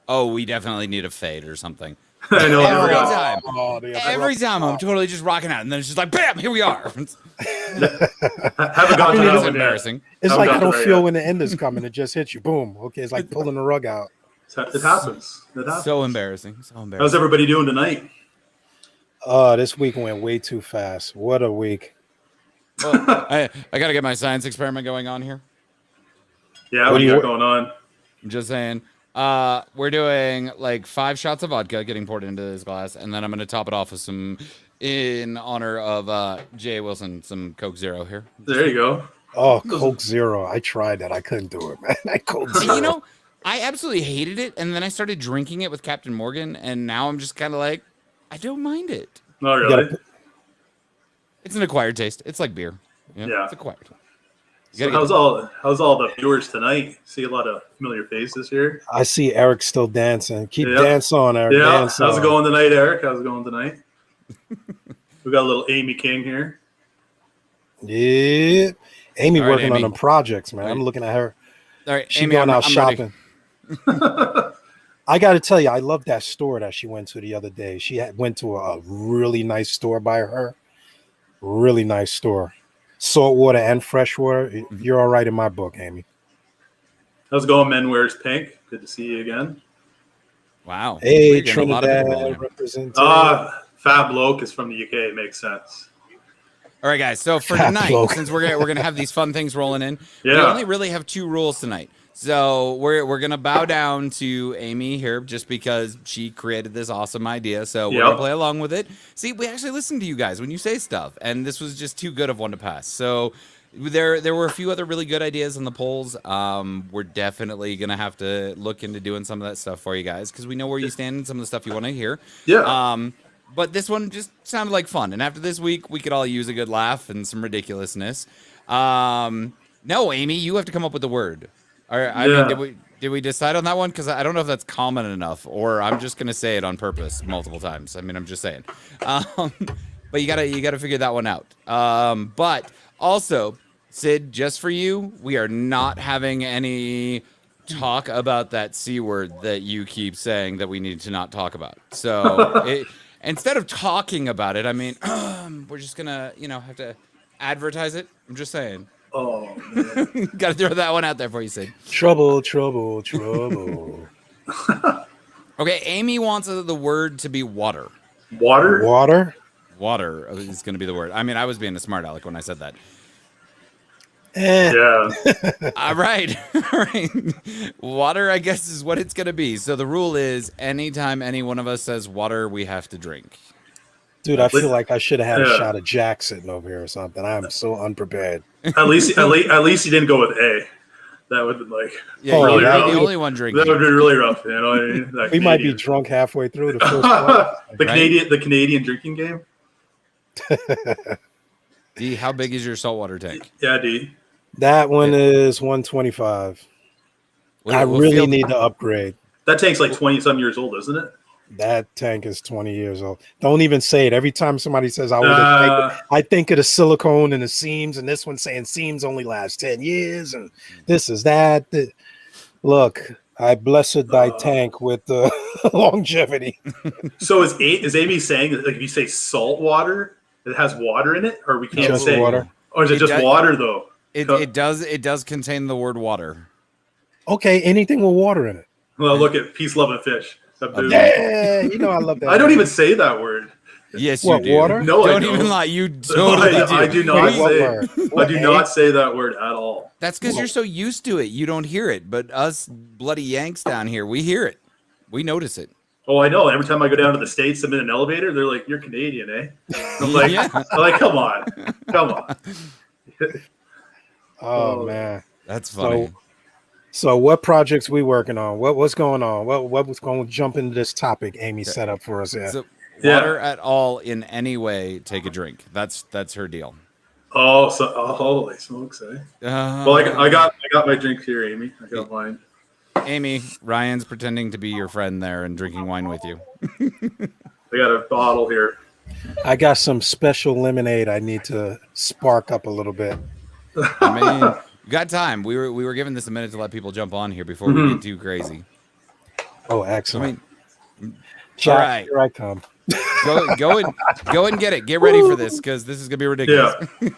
oh, we definitely need a fade or something. I know. Every time I'm totally just rocking out, and then it's just like, bam, here we are. Haven't gotten It's that embarrassing. It's like I don't feel when the end is coming. It just hits you. Boom. Okay, it's like pulling the rug out. It happens. So embarrassing. So embarrassing. How's everybody doing tonight? This week went way too fast. What a week. Well, I got to get my science experiment going on here. Yeah, what do you got going on? I'm just saying. We're doing like 5 shots of vodka getting poured into this glass, and then I'm going to top it off with some, in honor of Jay Wilson, some Coke Zero here. There you go. Oh, Coke Zero. I tried that. I couldn't do it, man. Coke Zero. You know, I absolutely hated it, and then I started drinking it with Captain Morgan, and now I'm just kind of like, I don't mind it. Oh, really? It's an acquired taste. It's like beer. Yeah. It's acquired. So how's all the viewers tonight? See a lot of familiar faces here. I see Eric still dancing. Keep dancing on, Eric. Yeah. Dance How's on. it going tonight, Eric? How's it going tonight? We got a little Amy King here. Yeah. Amy right, working Amy. on them projects, man. Right. I'm looking at her. All right, She's Amy, going out I'm shopping. I got to tell you, I love that store that she went to the other day. She went to a really nice store by her. Really nice store. Saltwater and freshwater. You're all right in my book, Amy. How's it going, Men Wears Pink? Good to see you again. Wow. Hey, Trinidad representing. Fat bloke is from the UK. Makes sense. All right, guys. So for tonight, since we're gonna have these fun things rolling in, we only really have 2 rules tonight. So we're gonna bow down to Amy here just because she created this awesome idea. So we're gonna play along with it. See, we actually listen to you guys when you say stuff, and this was just too good of one to pass. So there were a few other really good ideas in the polls. We're definitely gonna have to look into doing some of that stuff for you guys because we know where you stand and some of the stuff you want to hear. Yeah. But this one just sounded like fun, and after this week, we could all use a good laugh and some ridiculousness. No, Amy, you have to come up with the word. All right, I mean, did we decide on that one? Because I don't know if that's common enough, or I'm just gonna say it on purpose multiple times. I mean, I'm just saying. But you gotta figure that one out. But also, Sid, just for you, we are not having any talk about that C word that you keep saying that we need to not talk about. So instead of talking about it, I mean, we're just gonna, have to advertise it. I'm just saying. Oh, man. Got to throw that one out there for you, Sid. Trouble, trouble, trouble. Okay, Amy wants the word to be water. Water? Water? Water is going to be the word. I mean, I was being a smart aleck when I said that. Yeah. All right. All right. Water, I guess, is what it's going to be. So the rule is anytime any one of us says water, we have to drink. Dude, I feel like I should have had a shot of Jack sitting over here or something. I'm so unprepared. At least you didn't go with A. That would have been like really rough. The only one drinking. That would be really rough. You know what I mean? We might be drunk halfway through the first one. The Canadian drinking game. D, how big is your saltwater tank? Yeah, D. That one is 125. I really need to upgrade. That tank's like 20-some years old, isn't it? That tank is 20 years old. Don't even say it. Every time somebody says I think of the silicone and the seams, and this one saying seams only last 10 years, and this is that. Look, I blessed thy tank with longevity. So is Amy saying that, like, if you say salt water, it has water in it, or we can't just say water? Or is it just water though? It does contain the word water. Okay, anything with water in it. Well, look at peace, love, and fish. Yeah, I love that. I don't even say that word. Yes, you do. Water? No, don't even lie. You totally do. I do not say. I do not say that word at all. That's because you're so used to it. You don't hear it. But us bloody Yanks down here, we hear it. We notice it. Oh, I know. Every time I go down to the States, I'm in an elevator. They're like, "You're Canadian, eh?" I'm like, I'm like, come on. Oh man, that's funny. So what projects we working on? What's going on? What was going to jump into this topic Amy set up for us? So water at all in any way, take a drink. That's her deal. Oh, so holy smokes, eh? Well, I got my drink here, Amy. I got mine. Amy, Ryan's pretending to be your friend there and drinking wine with you. I got a bottle here. I got some special lemonade I need to spark up a little bit. I mean, you got time. We were giving this a minute to let people jump on here before we get too crazy. Oh, excellent. I mean, Chat, all right. here I come. Go and get it. Get ready for this because this is gonna be ridiculous. Yeah.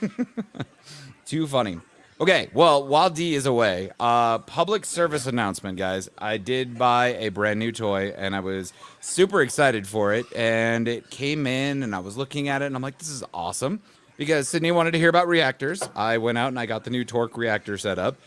Too funny. Okay, well, while D is away, public service announcement, guys. I did buy a brand new toy, and I was super excited for it. And it came in, and I was looking at it, and I'm like, this is awesome. Because Sydney wanted to hear about reactors. I went out, and I got the new torque reactor set up.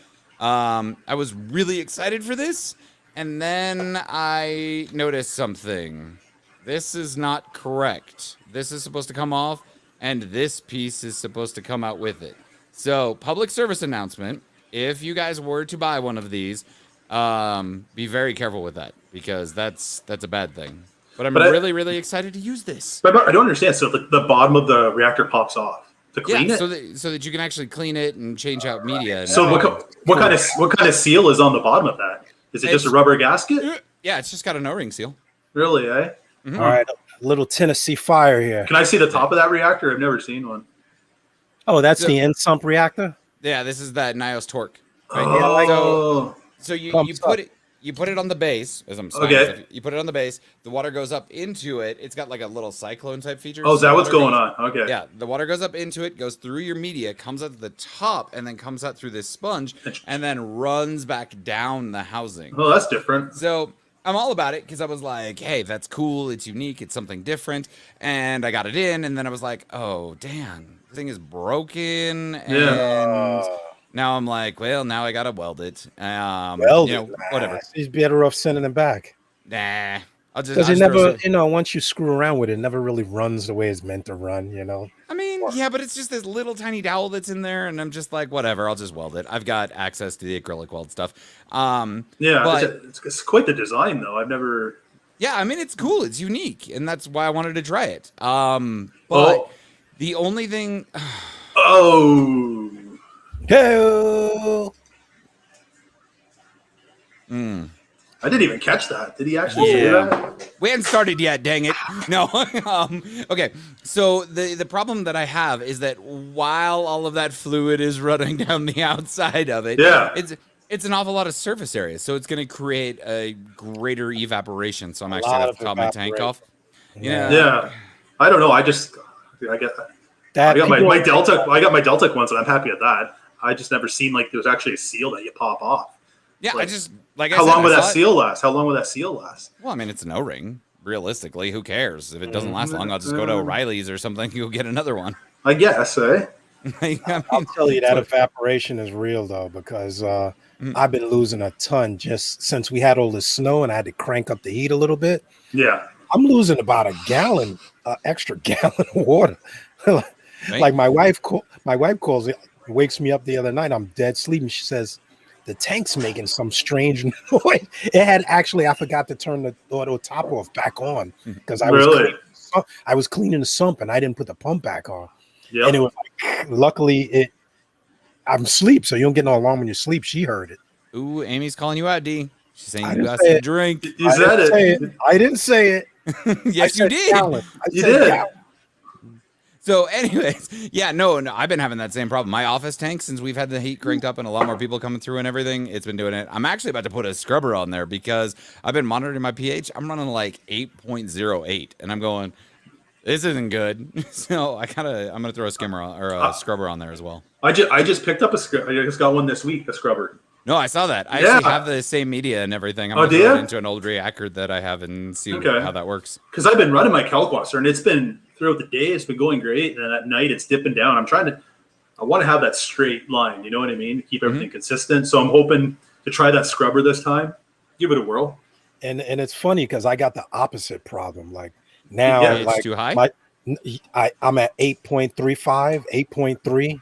I was really excited for this, and then I noticed something. This is not correct. This is supposed to come off, and this piece is supposed to come out with it. So, public service announcement. If you guys were to buy one of these, be very careful with that because that's a bad thing. But I'm really excited to use this. But I don't understand. So the bottom of the reactor pops off to clean it? So that you can actually clean it and change out media. And so what kind of seal is on the bottom of that? Is it just a rubber gasket? Yeah, it's just got an O-ring seal. Really, eh? Mm-hmm. All right, a little Tennessee fire here. Can I see the top of that reactor? I've never seen one. Oh, that's the end sump reactor? Yeah, this is that Nios torque. Right? Oh. So you put it on the base, as I'm saying. Okay. You put it on the base, the water goes up into it. It's got like a little cyclone type feature. Oh, is that what's going on? Okay. Yeah, the water goes up into it, goes through your media, comes out the top, and then comes out through this sponge, and then runs back down the housing. Oh, that's different. So I'm all about it because I was like, hey, that's cool. It's unique. It's something different. And I got it in, and then I was like, oh, damn, the thing is broken. And now I'm like, well, now I got to weld it. Whatever. He's better off sending it back. Nah. Because it never, once you screw around with it, it never really runs the way it's meant to run, I mean, yeah, but it's just this little tiny dowel that's in there, and I'm just like, whatever, I'll just weld it. I've got access to the acrylic weld stuff. But it's quite the design, though. I've never... Yeah, I mean, it's cool. It's unique, and that's why I wanted to try it. But the only thing... Oh! I didn't even catch that. Did he actually say that? We hadn't started yet, dang it. No. Okay, so the problem that I have is that while all of that fluid is running down the outside of it, it's an awful lot of surface area, so it's going to create a greater evaporation, so I'm actually going to top my tank off. Yeah. I don't know. I got my Deltic ones, and I'm happy at that. I just never seen there's actually a seal that you pop off. Yeah, how long would that seal last? Well, I mean, it's an O-ring. Realistically, who cares? If it doesn't last long, I'll just go to O'Reilly's or something. You'll get another one. I guess, eh? I'll tell you that evaporation is real, though, because I've been losing a ton just since we had all this snow and I had to crank up the heat a little bit. Yeah. I'm losing about extra gallon of water. Like my wife calls it, wakes me up the other night. I'm dead sleeping. She says, the tank's making some strange noise. I forgot to turn the auto top off back on because I was cleaning the sump and I didn't put the pump back on. Yep. And it was luckily I'm asleep, so you don't get no alarm when you sleep. She heard it. Ooh, Amy's calling you out, D. She's saying you got some drink. You said it. I didn't say it. Yes, you did. You did. So anyways, I've been having that same problem. My office tank, since we've had the heat cranked up and a lot more people coming through and everything, it's been doing it. I'm actually about to put a scrubber on there because I've been monitoring my pH. I'm running like 8.08 and I'm going, this isn't good. So I'm going to throw a skimmer on, or a scrubber on there as well. I just picked up I just got one this week, a scrubber. No, I saw that. I actually have the same media and everything. I'm going to throw it into an old reactor that I have and see how that works. Because I've been running my calc washer and it's been throughout the day, it's been going great, and at night it's dipping down. I want to have that straight line, you know what I mean? Keep everything consistent. So I'm hoping to try that scrubber this time. Give it a whirl. And it's funny because I got the opposite problem. Like now, it's too high. I'm at 8.35, 8.3.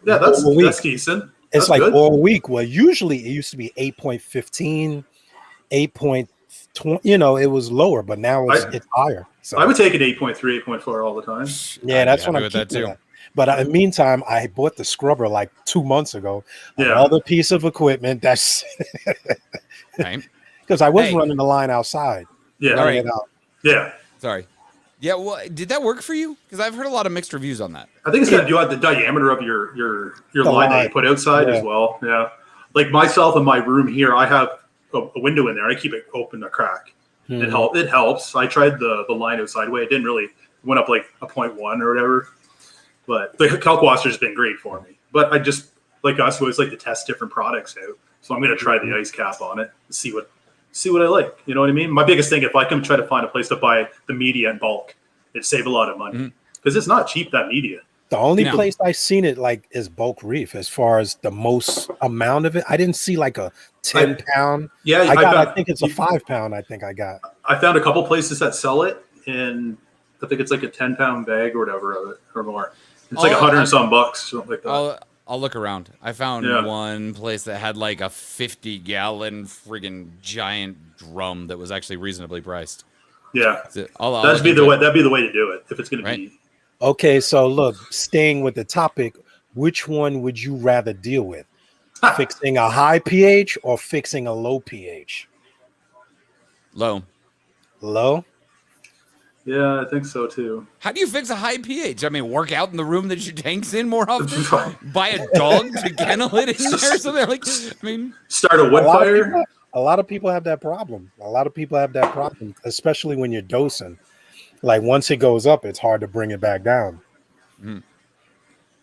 Yeah, that's decent. It's like good. All week. Well, usually it used to be 8.15, 8.20. It was lower, but now it's higher. So I would take it 8.3, 8.4 all the time. Yeah, that's what I'm keeping too. But in the meantime, I bought the scrubber like 2 months ago. Yeah. Another piece of equipment that's because I was running the line outside. Yeah. All right. Yeah. Sorry. Yeah. Well, did that work for you? Because I've heard a lot of mixed reviews on that. I think it's going to do the diameter of your line that you put outside as well. Yeah. Like myself in my room here, I have a window in there. I keep it open a crack. It helps. I tried the line out sideway. It didn't really went up like a 0.1 or whatever. But the calc washer's been great for me. But I just like us always like to test different products out. So I'm gonna try the ice cap on it and see what I like. You know what I mean? My biggest thing, if I can try to find a place to buy the media in bulk, it'd save a lot of money. Because it's not cheap, that media. The only place I've seen it like is bulk reef as far as the most amount of it. I didn't see like a 10 pound. Yeah, I think it's a 5 pound. I think I got. I found a couple places that sell it, and I think it's like a 10-pound bag or whatever of it or more. It's like $100 and some bucks, something like that. I'll look around. I found one place that had like a 50-gallon friggin' giant drum that was actually reasonably priced. Yeah, that'd be the way. That'd be the way to do it if it's going to be. Okay, so look, staying with the topic, which one would you rather deal with? Fixing a high pH or fixing a low pH? Low. Yeah, I think so too. How do you fix a high pH? I mean, work out in the room that your tank's in more often? Buy a dog to kennel it in there or something? Like, I mean, start a wood fire. A lot of people have that problem. Especially when you're dosing. Like once it goes up, it's hard to bring it back down.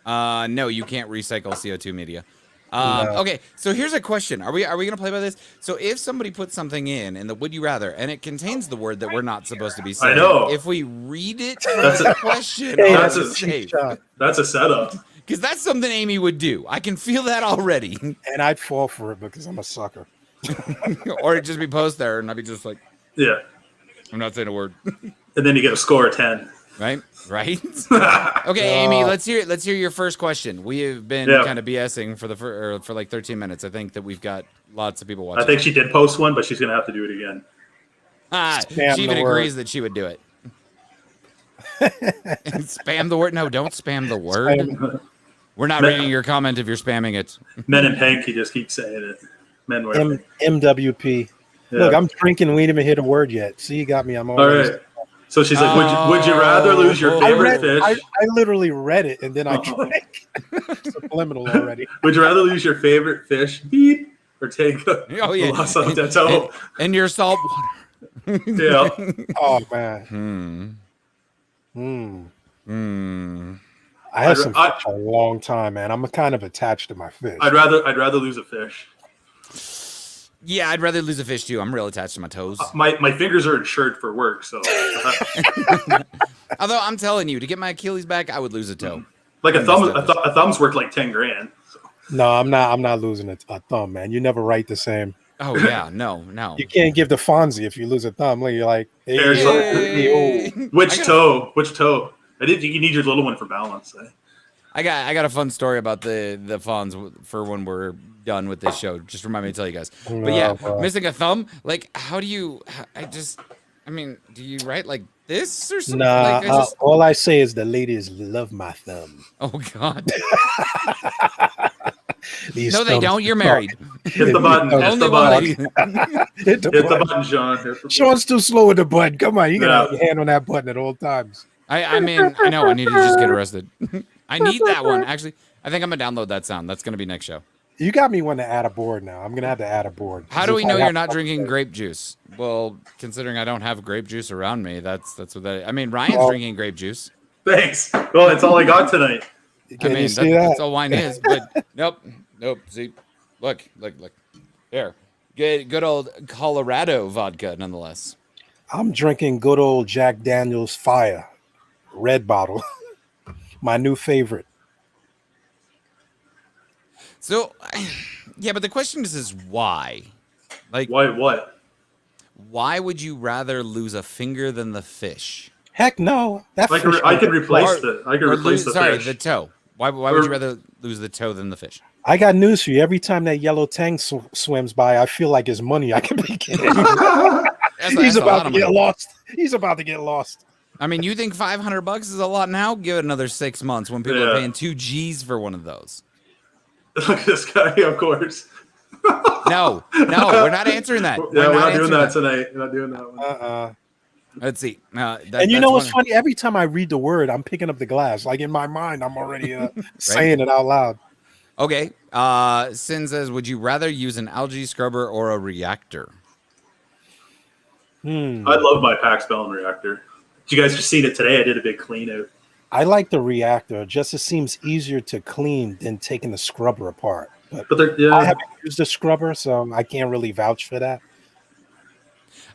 No, you can't recycle CO2 media. Okay, so here's a question. Are we gonna play by this? So if somebody puts something in the would you rather, and it contains the word that we're not supposed to be saying, I know. If we read it as a question, that's a setup. Because that's something Amy would do. I can feel that already. And I'd fall for it because I'm a sucker. Or it'd just be post there, and I'd be just like, yeah, I'm not saying a word. And then you get a score of 10. Right. Okay, Amy, let's hear your first question. We have been kind of BSing for like 13 minutes. I think that we've got lots of people watching. I think she did post one, but she's gonna have to do it again. She even agrees that she would do it. Spam the word? No, don't spam the word. We're not reading your comment if you're spamming it. Men in pink, he just keeps saying it. Men wear pink. MWP. Yeah. Look, I'm drinking. We didn't even hit a word yet. See, you got me. I'm all right. So she's like, would you rather lose your favorite fish? I literally read it and then I drank. Subliminal already. Would you rather lose your favorite fish, beep, or take a toe? And your salt water. Yeah. Oh man. I had some fish a long time, man. I'm kind of attached to my fish. I'd rather lose a fish. Yeah, I'd rather lose a fish too. I'm real attached to my toes. My fingers are insured for work, so. Although I'm telling you, to get my Achilles back, I would lose a toe. Like a thumb's worth like 10 grand. So. No, I'm not losing a thumb, man. You never write the same. Oh yeah, no. You can't give the Fonzie if you lose a thumb. Like you're like, hey. Which toe? You need your little one for balance. Eh? I got a fun story about the Fonz for when we're done with this show. Just remind me to tell you guys. But yeah, missing a thumb. Like, how do you? Do you write like this or something? Nah, all I say is the ladies love my thumb. Oh God. No, they don't. You're married. Hit the button. Hit the button. Hit the button, Sean. Sean's too slow with the button. Come on, you gotta have your hand on that button at all times. I mean, I know. I need to just get arrested. I need that one. Actually, I think I'm gonna download that sound. That's gonna be next show. You got me wanting to add a board now. I'm gonna have to add a board. How do we know you're not drinking grape juice? Well, considering I don't have grape juice around me, that's what that. I mean, Ryan's drinking grape juice. Thanks. Well, that's all I got tonight. That's all wine is. But nope. See, look. There, good old Colorado vodka, nonetheless. I'm drinking good old Jack Daniel's Fire, red bottle, my new favorite. So, yeah, but the question is why? Like, why what? Why would you rather lose a finger than the fish? Heck no. I could replace the fish. The toe. Why would you rather lose the toe than the fish? I got news for you. Every time that yellow tang swims by, I feel like it's money I can be getting. He's about to get lost. He's about to get lost. I mean, you think $500 is a lot now? Give it another 6 months when people are paying 2 G's for one of those. Look at this guy, of course. No, we're not answering that. We're not doing that tonight. We're not doing that one. Let's see. And you know what's funny? Every time I read the word, I'm picking up the glass. Like in my mind, I'm already saying it out loud. Okay. Sin says, would you rather use an algae scrubber or a reactor? I love my Pax Bellum reactor. Did you guys just seen it today? I did a big clean out. I like the reactor. Just it seems easier to clean than taking the scrubber apart. But Yeah. I haven't used the scrubber, so I can't really vouch for that.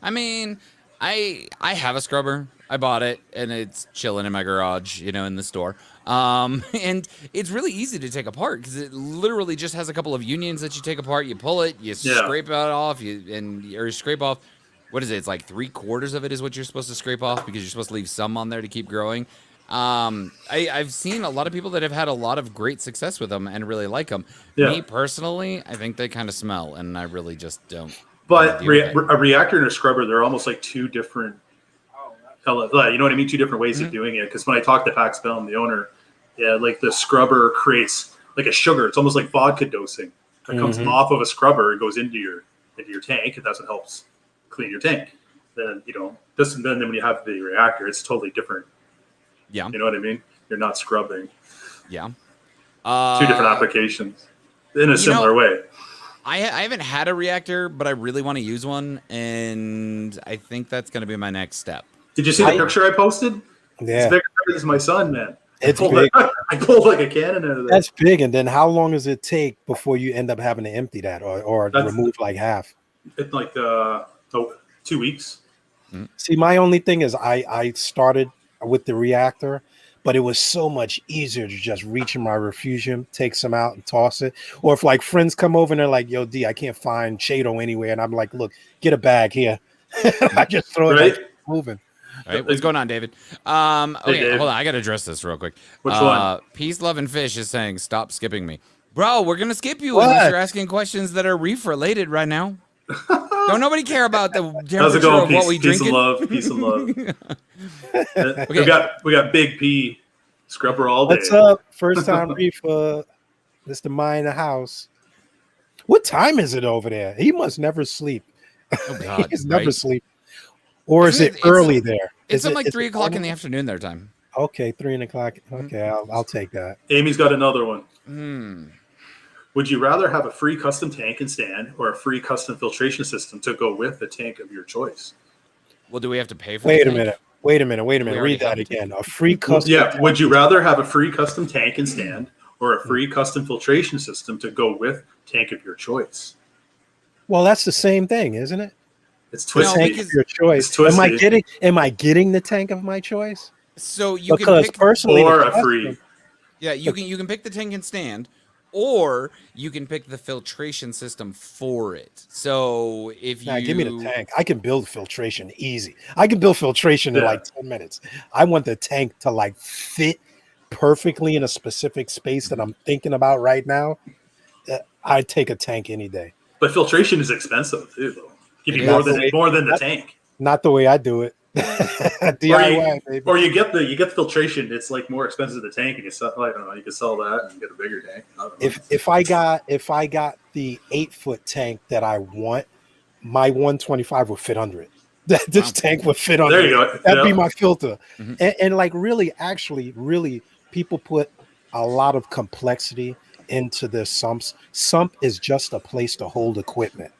I mean, I have a scrubber. I bought it and it's chilling in my garage, in the store. And it's really easy to take apart because it literally just has a couple of unions that you take apart. You pull it, you scrape it off, you scrape off. What is it? It's like 3/4 of it is what you're supposed to scrape off because you're supposed to leave some on there to keep growing. I've seen a lot of people that have had a lot of great success with them and really like them. Yeah. Me personally, I think they kind of smell, and I really just don't. But a reactor and a scrubber, they're almost like two different, you know what I mean? Two different ways of doing it. Because when I talked to Pax Bellum, the owner, like the scrubber creates like a sugar. It's almost like vodka dosing. It comes off of a scrubber, it goes into your tank, and that's what helps clean your tank. Then then when you have the reactor, it's totally different. Yeah. You know what I mean? You're not scrubbing. Yeah. Two different applications in a similar way. I haven't had a reactor, but I really want to use one, and I think that's going to be my next step. Did you see the picture I posted? Yeah. It's bigger as my son, man. It's big. I pulled like a cannon out of that. That's big. And then how long does it take before you end up having to empty that or remove like half? It's like 2 weeks. See, my only thing is I started with the reactor, but it was so much easier to just reach in my refugium, take some out and toss it. Or if like friends come over and they're like, yo, D, I can't find Shado anywhere. And I'm like, look, get a bag here. I just throw it like moving. All right, what's going on, David? Okay, Dave. hold on. I got to address this real quick. Which one? Peace, Love, and Fish is saying, stop skipping me. Bro, we're going to skip you unless you're asking questions that are reef related right now. Don't nobody care about the temperature of what we drink. Peace and love. Okay. We got Big P scrubber all day. What's up? First time reef. Mr. Mine in the house. What time is it over there? He must never sleep. Oh God, He's never sleep. Or is it early there? It's like 3 o'clock in the afternoon their time. Okay, 3 o'clock. Okay, I'll take that. Amy's got another one. Would you rather have a free custom tank and stand or a free custom filtration system to go with the tank of your choice? Well, do we have to pay for Wait a minute. Read that again. A free custom tank. Would you rather have a free custom tank and stand or a free custom filtration system to go with tank of your choice? Well, that's the same thing, isn't it? It's twisted. Tank of your choice. Am I getting the tank of my choice? So you can pick personally or a free. Yeah, you can pick the tank and stand, or you can pick the filtration system for it. So if you give me the tank, I can build filtration easy. I can build filtration in like 10 minutes. I want the tank to like fit perfectly in a specific space that I'm thinking about right now. I'd take a tank any day. But filtration is expensive too, though. Give you more than the tank. Not the way I do it. DIY, baby. Or you get the filtration. It's like more expensive than the tank, and you sell. I don't know. You can sell that and get a bigger tank. If I got the 8-foot tank that I want, my 125 would fit under it. This tank would fit under. There you go. That'd be my filter. And like really, people put a lot of complexity into their sumps. Sump is just a place to hold equipment.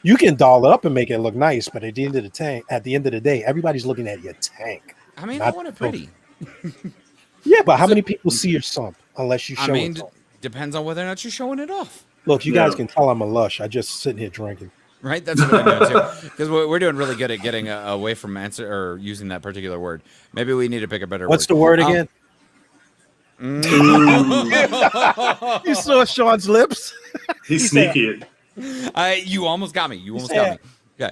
You can doll it up and make it look nice, but at the end of the day, everybody's looking at your tank. I mean, I want it pretty. Yeah, but how many people see your sump unless you show it? Depends on whether or not you're showing it off. Look, you guys can tell I'm a lush. I just sitting here drinking. Right, that's what we're doing too. Because we're doing really good at getting away from answer or using that particular word. Maybe we need to pick a better word. What's the word again? You saw Sean's lips. He's sneaky. You almost got me. Okay.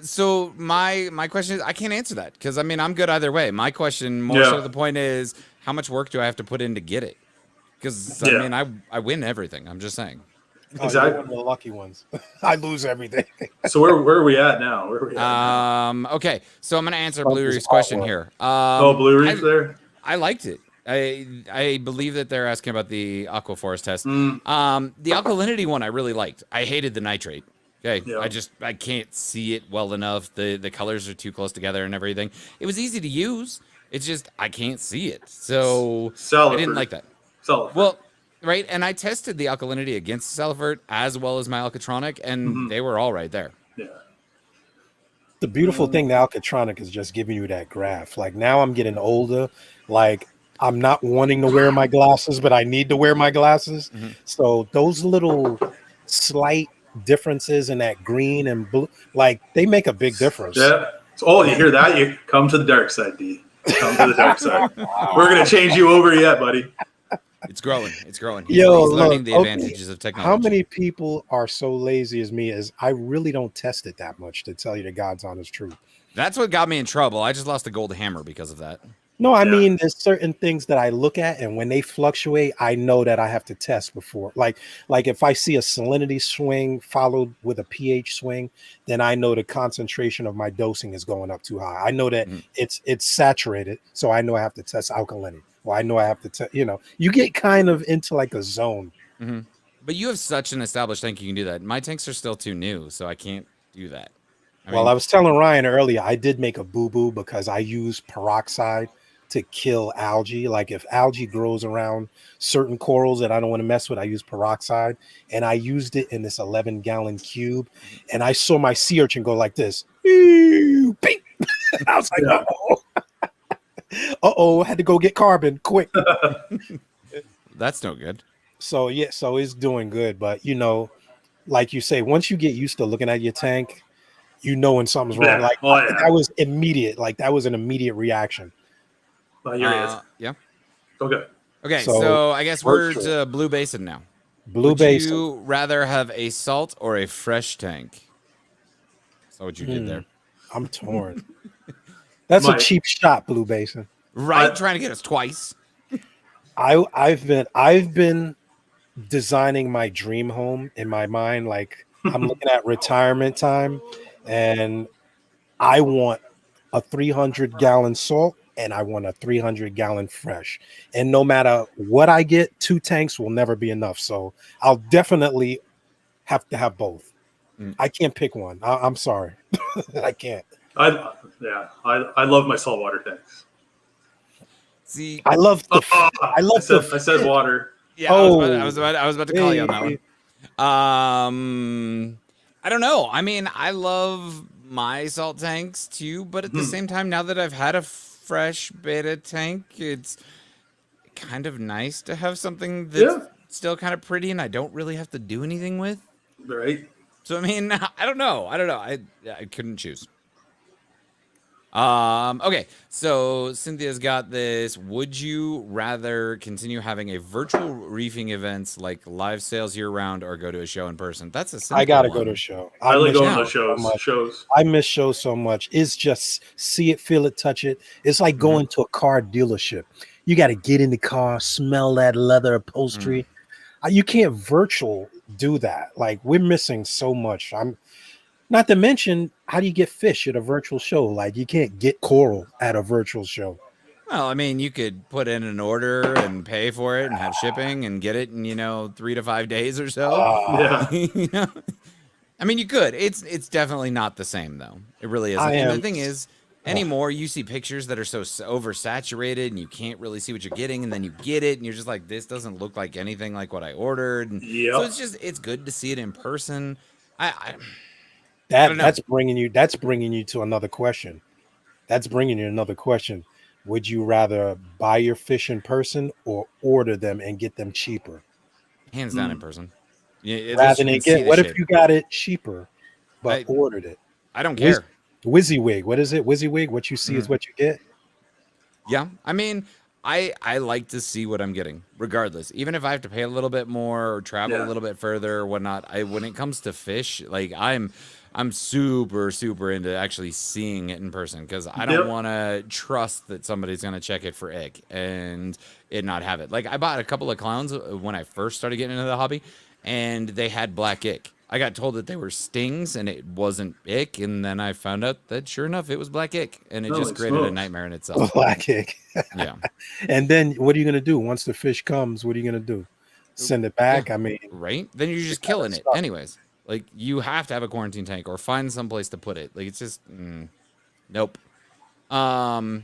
So my question is, I can't answer that because I mean I'm good either way. My question more so the point is, how much work do I have to put in to get it? Because I mean I win everything. I'm just saying. Exactly. You're one of the lucky ones. I lose everything. So where are we at now? Okay. So I'm gonna answer Blue Reef's question here. Blue Reef there. I liked it. I believe that they're asking about the Aquaforest test. The alkalinity one I really liked. I hated the nitrate. Okay, I can't see it well enough. The colors are too close together and everything. It was easy to use. It's just I can't see it, so I didn't like that. Well, Right, and I tested the alkalinity against the Salivert as well as my Alcatronic, and they were all right there. Yeah. The beautiful thing, the Alcatronic is just giving you that graph. Like now I'm getting older, like I'm not wanting to wear my glasses, but I need to wear my glasses. So those little slight differences in that green and blue, like they make a big difference. Yeah. So, you hear that? You come to the dark side, D. Come to the dark side. We're gonna change you over yet, buddy. It's growing. It's growing. Yo, He's learning look, the advantages of technology. How many people are so lazy as me as I really don't test it that much, to tell you the God's honest truth. That's what got me in trouble. I just lost a gold hammer because of that. No, I mean, there's certain things that I look at, and when they fluctuate, I know that I have to test before. Like if I see a salinity swing followed with a pH swing, then I know the concentration of my dosing is going up too high. I know that it's saturated, so I know I have to test alkalinity. Well, I know I have to test. You get kind of into like a zone. But you have such an established tank, you can do that. My tanks are still too new, so I can't do that. I was telling Ryan earlier, I did make a boo-boo because I use peroxide to kill algae. Like if algae grows around certain corals that I don't want to mess with, I use peroxide, and I used it in this 11-gallon cube, and I saw my sea urchin go like this. Beep. I was like, uh-oh, had to go get carbon quick. That's no good. So yeah, so it's doing good, but like you say, once you get used to looking at your tank, when something's wrong. Like that was immediate. Like that was an immediate reaction. Yeah. Okay. Okay, so I guess we're to Blue Basin now. Blue Basin. Would you rather have a salt or a fresh tank? So what you did there. I'm torn. That's a cheap shot, Blue Basin. Right, trying to get us twice. I've been designing my dream home in my mind. Like I'm looking at retirement time, and I want a 300-gallon salt and I want a 300-gallon fresh. And no matter what I get, 2 tanks will never be enough. So I'll definitely have to have both. I can't pick one. I'm sorry. I can't. I love my saltwater tanks. See, I said water. Yeah, I was about to call you on that one. I don't know. I mean, I love my salt tanks too, but at the same time, now that I've had a fresh beta tank, it's kind of nice to have something that's still kind of pretty and I don't really have to do anything with. Right. So I mean, I don't know. I couldn't choose. Okay, so Cynthia's got this. Would you rather continue having a virtual reefing events like live sales year round or go to a show in person? That's a simple I gotta one. go to a show. I like going to shows. I miss shows so much. It's just see it, feel it, touch it. It's like going to a car dealership. You got to get in the car, smell that leather upholstery. You can't virtual do that. Like we're missing so much. Not to mention, how do you get fish at a virtual show? Like you can't get coral at a virtual show. Well, I mean, you could put in an order and pay for it and have shipping and get it in, 3 to 5 days or so. I mean, you could. It's definitely not the same though. It really isn't. And the thing is, anymore you see pictures that are so oversaturated and you can't really see what you're getting, and then you get it and you're just like, this doesn't look like anything like what I ordered. And so it's good to see it in person. That's bringing you to another question. Would you rather buy your fish in person or order them and get them cheaper? Hands down in person. Yeah, rather than get. What if you got it cheaper, but ordered it? I don't care. WYSIWYG. What is it? WYSIWYG. What you see is what you get. Yeah, I mean, I like to see what I'm getting, regardless. Even if I have to pay a little bit more or travel a little bit further or whatnot. When it comes to fish, like I'm super, super into actually seeing it in person because I don't want to trust that somebody's going to check it for ick and it not have it. Like I bought a couple of clowns when I first started getting into the hobby and they had black ick. I got told that they were stings and it wasn't ick. And then I found out that sure enough, it was black ick and it just created a nightmare in itself. Black ick. Yeah. And then what are you going to do? Once the fish comes, what are you going to do? Send it back? Yeah. I mean. Right? Then you're just killing it anyways. Like, you have to have a quarantine tank or find someplace to put it. Like, it's just, nope. No,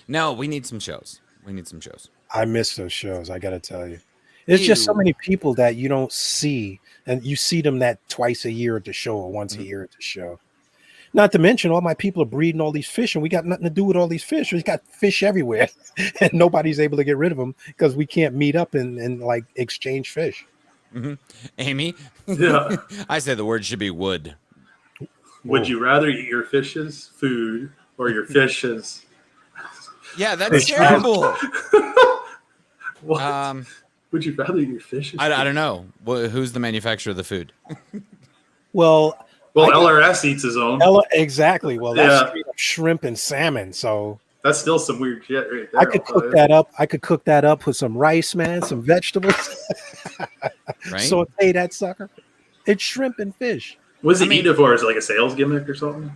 we need some shows. I miss those shows, I got to tell you. It's just so Ew. many people that you don't see, and you see them that twice a year at the show or once a year at the show. Not to mention, all my people are breeding all these fish, and we got nothing to do with all these fish. We got fish everywhere, and nobody's able to get rid of them because we can't meet up and like exchange fish. Amy, Yeah. I said the word should be wood. Would you rather eat your fish's food or your fish's? Yeah, that's Fish. terrible. What? Would you rather eat your fish's? I don't know. Who's the manufacturer of the food? Well, LRS eats his own. exactly. Well, that's Yeah. straight up shrimp and salmon. So That's still some weird shit right there. I could cook that up. I could cook that up with some rice, man, some vegetables. Right? Saute that sucker. It's shrimp and fish. What does he eat it for? Is it like a sales gimmick or something?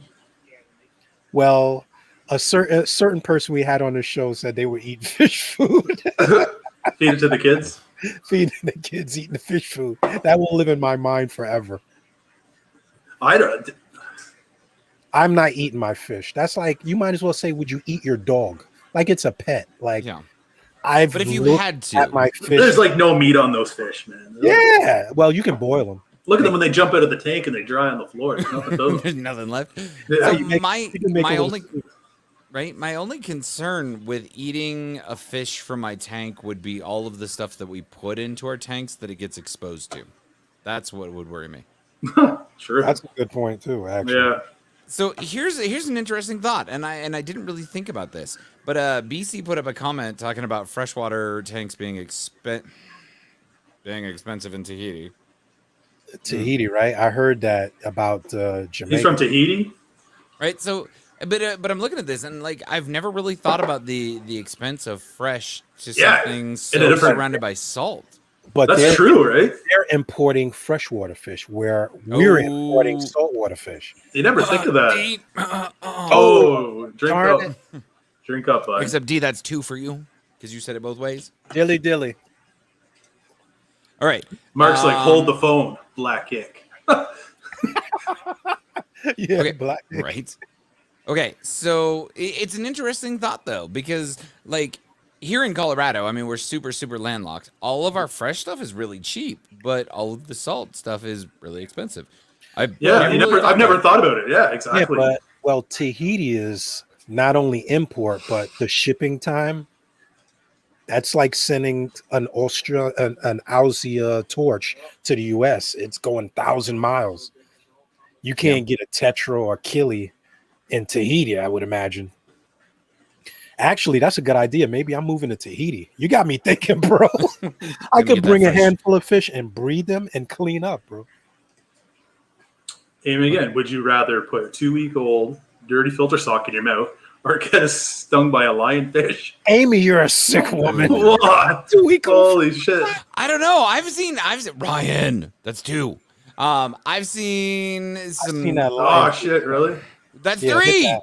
Well, a certain person we had on the show said they were eating fish food. Feed it to the kids? Feeding the kids eating the fish food. That will live in my mind forever. I don't. I'm not eating my fish. That's like, you might as well say, would you eat your dog? Like it's a pet. Like, Yeah. But if you had to. at my fish. There's like no meat on those fish, man. Yeah. Well, you can boil them. Look at them when they jump out of the tank and they dry on the floor. There's nothing to them. There's nothing left. Yeah. So You can make my a little only soup. my only concern with eating a fish from my tank would be all of the stuff that we put into our tanks that it gets exposed to. That's what would worry me. Sure. That's a good point too, actually. Yeah. So here's an interesting thought, and I didn't really think about this, but BC put up a comment talking about freshwater tanks being expensive in Tahiti. Tahiti, right? I heard that about Jamaica. He's from Tahiti? Right. So, but I'm looking at this, and like I've never really thought about the expense of fresh to Yeah, something in a so different- surrounded by salt. But That's they're, true, right? they're importing freshwater fish where we're importing Oh. saltwater fish. You never think of that. D, Oh, drink darn up. Drink up, bud. Except D, that's 2 for you because you said it both ways. Dilly dilly. All right. Mark's like, hold the phone. Black kick. Yeah, Okay. black. Right. Okay. So it's an interesting thought though, because like here in Colorado, I mean, we're super, super landlocked. All of our fresh stuff is really cheap, but all of the salt stuff is really expensive. I've never thought about it. Yeah, Yeah, exactly. but well, Tahiti is not only import, but the shipping time. That's like sending an Aussie torch to the U.S. It's going 1,000 miles. You can't get a Tetra or a Kili in Tahiti, I would imagine. Actually, that's a good idea. Maybe I'm moving to Tahiti. You got me thinking, bro. I could get that bring a fresh. handful of fish and breed them and clean up, bro. Amy, again, would you rather put a 2-week-old dirty filter sock in your mouth or get stung by a lionfish? Amy, you're a sick woman. What? 2 week old. Holy shit. I don't know. I've seen Ryan. That's 2. I've seen I've some. seen that Oh, live. shit, really? That's Yeah, 3. hit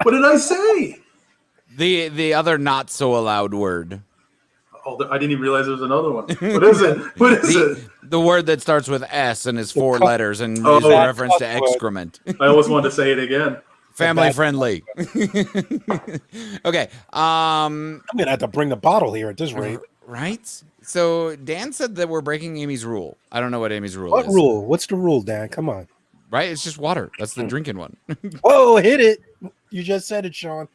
What did I say? The other not so allowed word. Oh, I didn't even realize there was another one. What is it? What is it? The word that starts with S and is 4 cup- letters and Oh, is a that reference to cup word. excrement. I always wanted to say it again. Family bad- friendly. Okay. I'm gonna have to bring the bottle here at this rate. Right? So Dan said that we're breaking Amy's rule. I don't know what Amy's rule What is. rule? What's the rule, Dan? Come on. Right? It's just water. That's the drinking one. Whoa, hit it. You just said it, Sean.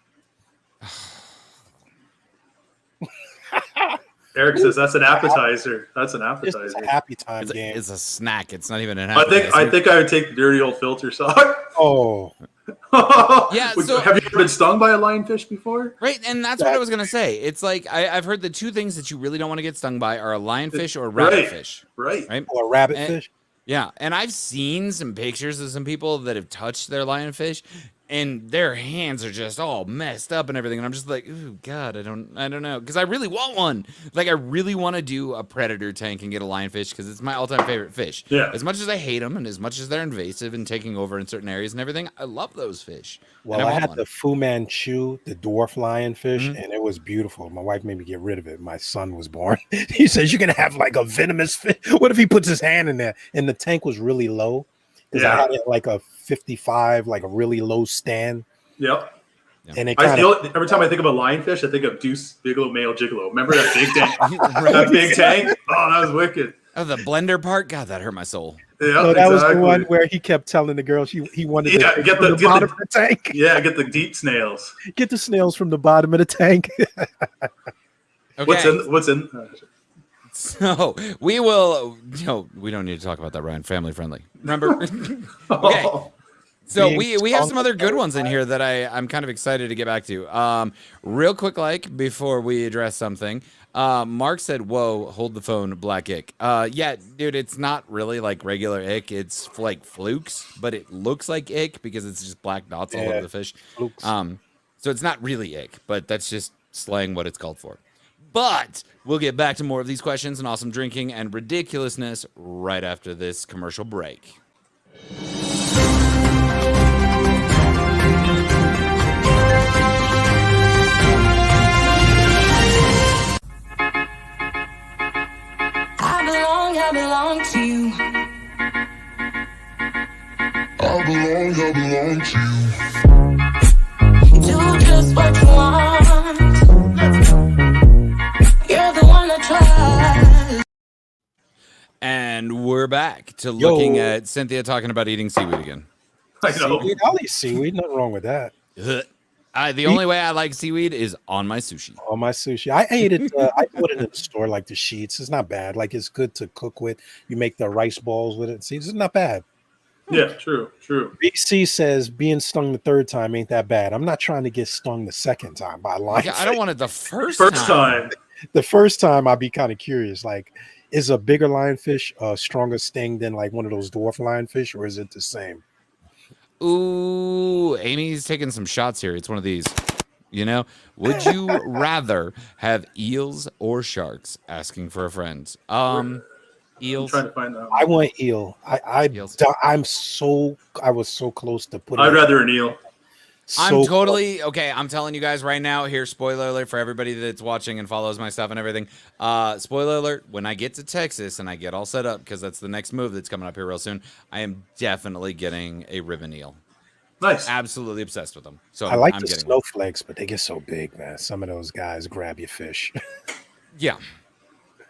Eric says that's an appetizer. That's an This is appetizer. a happy time It's, game. it's a snack. It's not even an I think appetizer. I would take the dirty old filter sock. Oh, Yeah, so- have you ever been stung by a lionfish before? Right, and that's what I was gonna say. It's like I've heard the 2 things that you really don't want to get stung by are a lionfish or a Right. rabbitfish. Right. Right? or a rabbit And- fish. Yeah, and I've seen some pictures of some people that have touched their lionfish, and their hands are just all messed up and everything. And I'm just like, ooh, God, I don't know, because I really want one. Like, I really want to do a predator tank and get a lionfish because it's my all-time favorite fish. Yeah. As much as I hate them and as much as they're invasive and taking over in certain areas and everything, I love those fish. Well, and I want had one. the Fu Manchu, the dwarf lionfish, Mhm. and it was beautiful. My wife made me get rid of it. My son was born. He says, "You're gonna have like a venomous fish." What if he puts his hand in there? And the tank was really low because I Yeah. had it like a 55, like a really low stand. Yep. And it every time I think of a lionfish, I think of Deuce Bigelow Male Gigolo. Remember that big tank? That big tank? Oh, that was wicked. Oh, the blender part? God, that hurt my soul. Yeah, no, that was the one where he kept telling the girl he wanted to get the bottom of the tank. Yeah, get the deep snails. Get the snails from the bottom of the tank. Okay. What's in? So we will. No, we don't need to talk about that, Ryan. Family friendly. Remember? Okay. So we have some other good ones in here that I'm kind of excited to get back to. Real quick, before we address something, Mark said, "Whoa, hold the phone, black ick." Yeah, dude, it's not really like regular ick. It's like flukes, but it looks like ick because it's just black dots all over the fish. Flukes. So it's not really ick, but that's just slang what it's called for. But we'll get back to more of these questions and awesome drinking and ridiculousness right after this commercial break. I belong to you. I belong to you. Do just what you want. You're the one that tries. And we're back to looking at Cynthia talking about eating seaweed again. I know. Seaweed, I'll eat seaweed. Nothing wrong with that. The only way I like seaweed is on my sushi. On my sushi, I ate it. I bought it in the store, like the sheets. It's not bad. Like it's good to cook with. You make the rice balls with it. See, it's not bad. Yeah, true. BC says being stung the third time ain't that bad. I'm not trying to get stung the second time by a lionfish. Yeah, I don't want it the first time. The first time I'd be kind of curious. Like, is a bigger lionfish a stronger sting than like one of those dwarf lionfish, or is it the same? Ooh, Amy's taking some shots here. It's one of these. You know, would you rather have eels or sharks? Asking for a friend. Eels. I'm trying to find out. I want eel. I was so close to putting. I'd rather an eel. I'm totally okay. I'm telling you guys right now. Here, spoiler alert for everybody that's watching and follows my stuff and everything. Spoiler alert: when I get to Texas and I get all set up, because that's the next move that's coming up here real soon, I am definitely getting a ribbon eel. Nice. Absolutely obsessed with them. So I like the snowflakes, but they get so big, man. Some of those guys grab your fish. Yeah.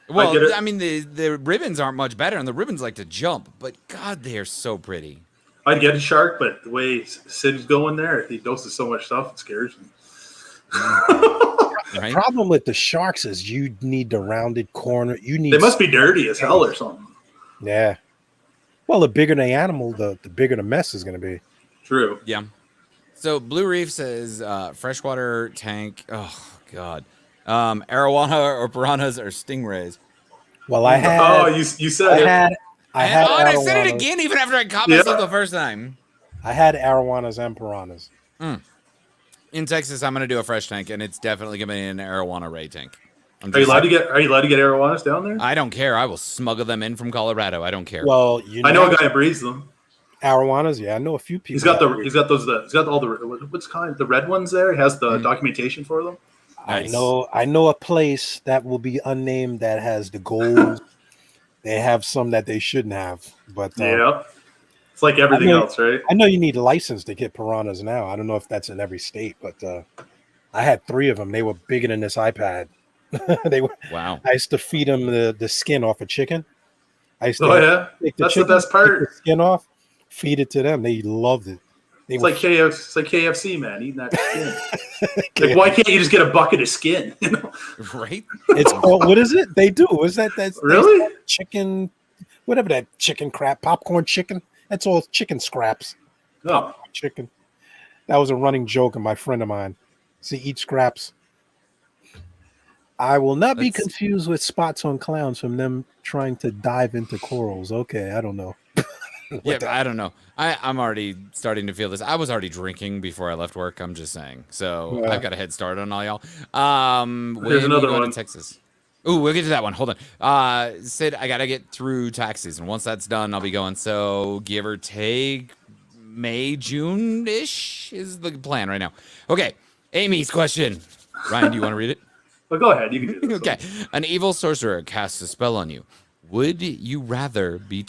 Well, I mean, the ribbons aren't much better, and the ribbons like to jump, but God, they are so pretty. I'd get a shark, but the way Sid's going there, he doses so much stuff, it scares me. The problem with the sharks is you need the rounded corner. They must be dirty as hell or something. Yeah. Well, the bigger the animal, the bigger the mess is going to be. True. Yeah. So Blue Reef says freshwater tank. Oh God. Arowana or piranhas or stingrays. Well, I had. Oh, you said I said it again, even after I caught myself the first time. I had arowanas and piranhas. In Texas, I'm going to do a fresh tank, and it's definitely going to be an arowana ray tank. Are you allowed to get arowanas down there? I don't care. I will smuggle them in from Colorado. I don't care. Well, I know a guy that breeds them. Arowanas, yeah, I know a few people. He's got all the what's kind the red ones there. He has the documentation for them. Nice. I know a place that will be unnamed that has the gold. They have some that they shouldn't have, but yeah, it's like everything else, right? I know you need a license to get piranhas now. I don't know if that's in every state, but I had 3 of them. They were bigger than this iPad. They were. Wow. I used to feed them the skin off a chicken. That's the best part. Take the skin off, feed it to them. They loved it. It's like KFC, man, eating that skin. Like, why can't you just get a bucket of skin? You know? Right? It's called, what is it? They do. Is that's really chicken? Whatever that chicken crap, popcorn chicken. That's all chicken scraps. Oh, chicken. That was a running joke of my friend of mine. See, eat scraps. I will not be confused with spots on clowns from them trying to dive into corals. Okay, I don't know. Yeah, I don't know. I'm already starting to feel this. I was already drinking before I left work. I'm just saying. So I've got a head start on all y'all. There's another one in Texas. Ooh, we'll get to that one. Hold on. Sid, I got to get through tax season. Once that's done, I'll be going. So give or take May, June-ish is the plan right now. Okay. Amy's question. Ryan, do you want to read it? Well, go ahead. You can do this. Okay. An evil sorcerer casts a spell on you. Would you rather he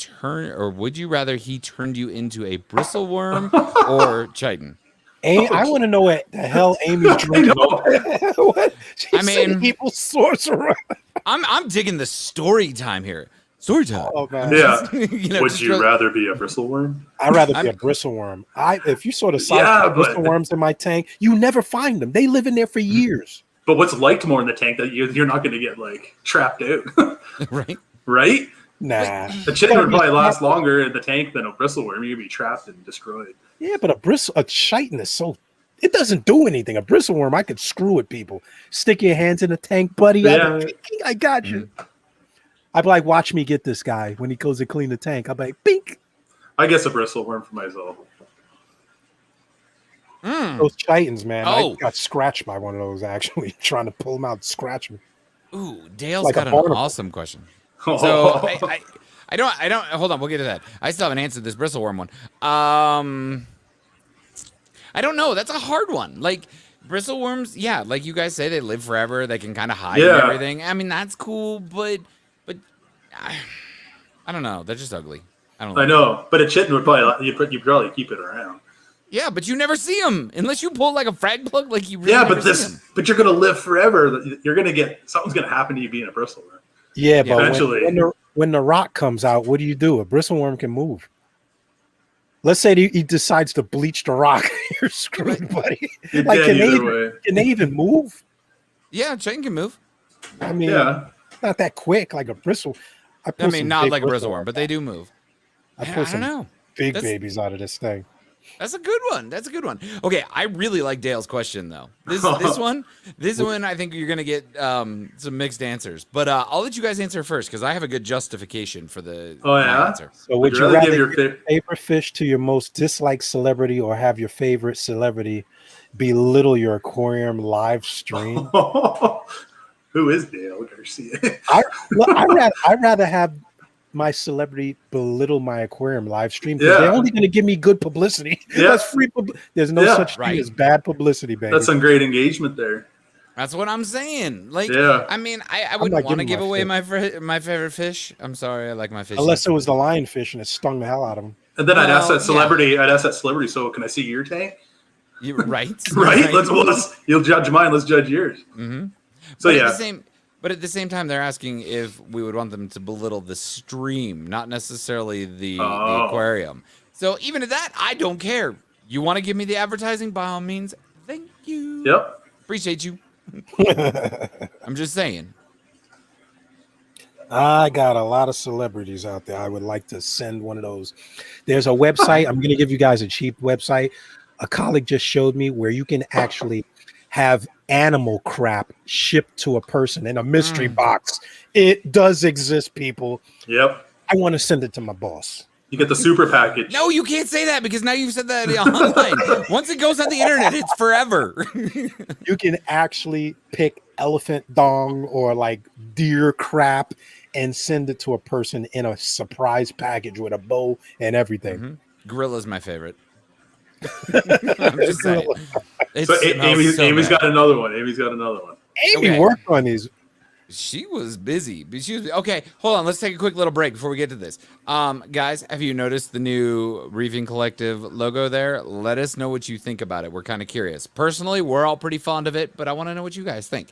turned you into a bristleworm or chitin? I want to know what the hell Amy's I drinking. know. What? She I said mean- evil sorcerer. I'm digging the story time here. Story time. Oh man, Yeah. You Would just you really- rather be a bristleworm? I'd rather be I'm- a bristleworm. If you saw the size Yeah, of but- bristleworms in my tank, you never find them. They live in there for years. But what's liked more in the tank that you're not going to get like trapped out, right? right? Nah. The chitin would probably last longer in the tank than a bristleworm. You'd be trapped and destroyed. Yeah, but a chitin is so. It doesn't do anything. A bristleworm, I could screw with people. Stick your hands in the tank, buddy. Yeah. I got you. I'd be like, watch me get this guy when he goes to clean the tank. I'd be like, bink. I guess a bristleworm for myself. Those chitins, man. Oh. I got scratched by one of those actually, trying to pull them out and scratch me. Ooh, Dale's Like a got an barnacle. awesome question. So I don't hold on, we'll get to that. I still haven't answered this bristleworm one. I don't know. That's a hard one. Like bristleworms, yeah, like you guys say, they live forever. They can kind of hide and Yeah. everything. I mean, that's cool, but I don't know. They're just ugly. I don't. I know, but a chitin would probably you'd probably keep it around. Yeah, but you never see them unless you pull like a frag plug. Like you. Really Yeah, never but see 'em. but you're gonna live forever. You're gonna get something's gonna happen to you being a bristleworm. Yeah, but Eventually. when the rock comes out, what do? A bristleworm can move. Let's say he decides to bleach the rock. You're screwed, buddy. You're Like, dead either way. can they even move? Yeah, chitin can move. I mean, Yeah. not that quick like a bristle. I mean, not like a bristleworm, but they do move. I I pull don't some know. big That's- babies out of this thing. That's a good one. That's a good one. Okay, I really like Dale's question though. This one, I think you're gonna get some mixed answers. But I'll let you guys answer first because I have a good justification for the Oh, my yeah? answer. So would Would you you rather rather give your give your fa- favorite fish to your most disliked celebrity or have your favorite celebrity belittle your aquarium live stream? Who is Dale Garcia? I'd rather have my celebrity belittle my aquarium live stream because they're Yeah. only going to give me good publicity. Yeah. That's free. There's no Yeah. such thing Right. as bad publicity, baby. That's some great engagement there. That's what I'm saying. Like, Yeah. I mean, I not wouldn't want to giving give my away fish. my favorite fish. I'm sorry, I like my fish. Unless it was the lionfish and it stung the hell out of him. And then I'd ask Well, that celebrity. I'd ask that celebrity. So can I see your tank? You, right, Right. You'll judge mine. Let's judge yours. Mm-hmm. So But yeah. at the same time, they're asking if we would want them to belittle the stream, not necessarily the aquarium. So even at that, I don't care. You want to give me the advertising, by all means. Thank you. Yep. Appreciate you. I'm just saying. I got a lot of celebrities out there. I would like to send one of those. There's a website. I'm going to give you guys a cheap website. A colleague just showed me where you can actually have animal crap shipped to a person in a mystery box. It does exist, people. Yep. I want to send it to my boss. You get the super package. No, you can't say that because now you've said that online. Once it goes on the internet, it's forever. You can actually pick elephant dong or like deer crap and send it to a person in a surprise package with a bow and everything. Gorilla's my favorite. I'm just saying. It So smells so Amy's bad. got another one. Amy's got another one. Amy Okay. worked on these. She was busy. But she was okay. Hold on. Let's take a quick little break before we get to this. Guys, have you noticed the new Reefing Collective logo there? Let us know what you think about it. We're kind of curious. Personally, we're all pretty fond of it, but I want to know what you guys think.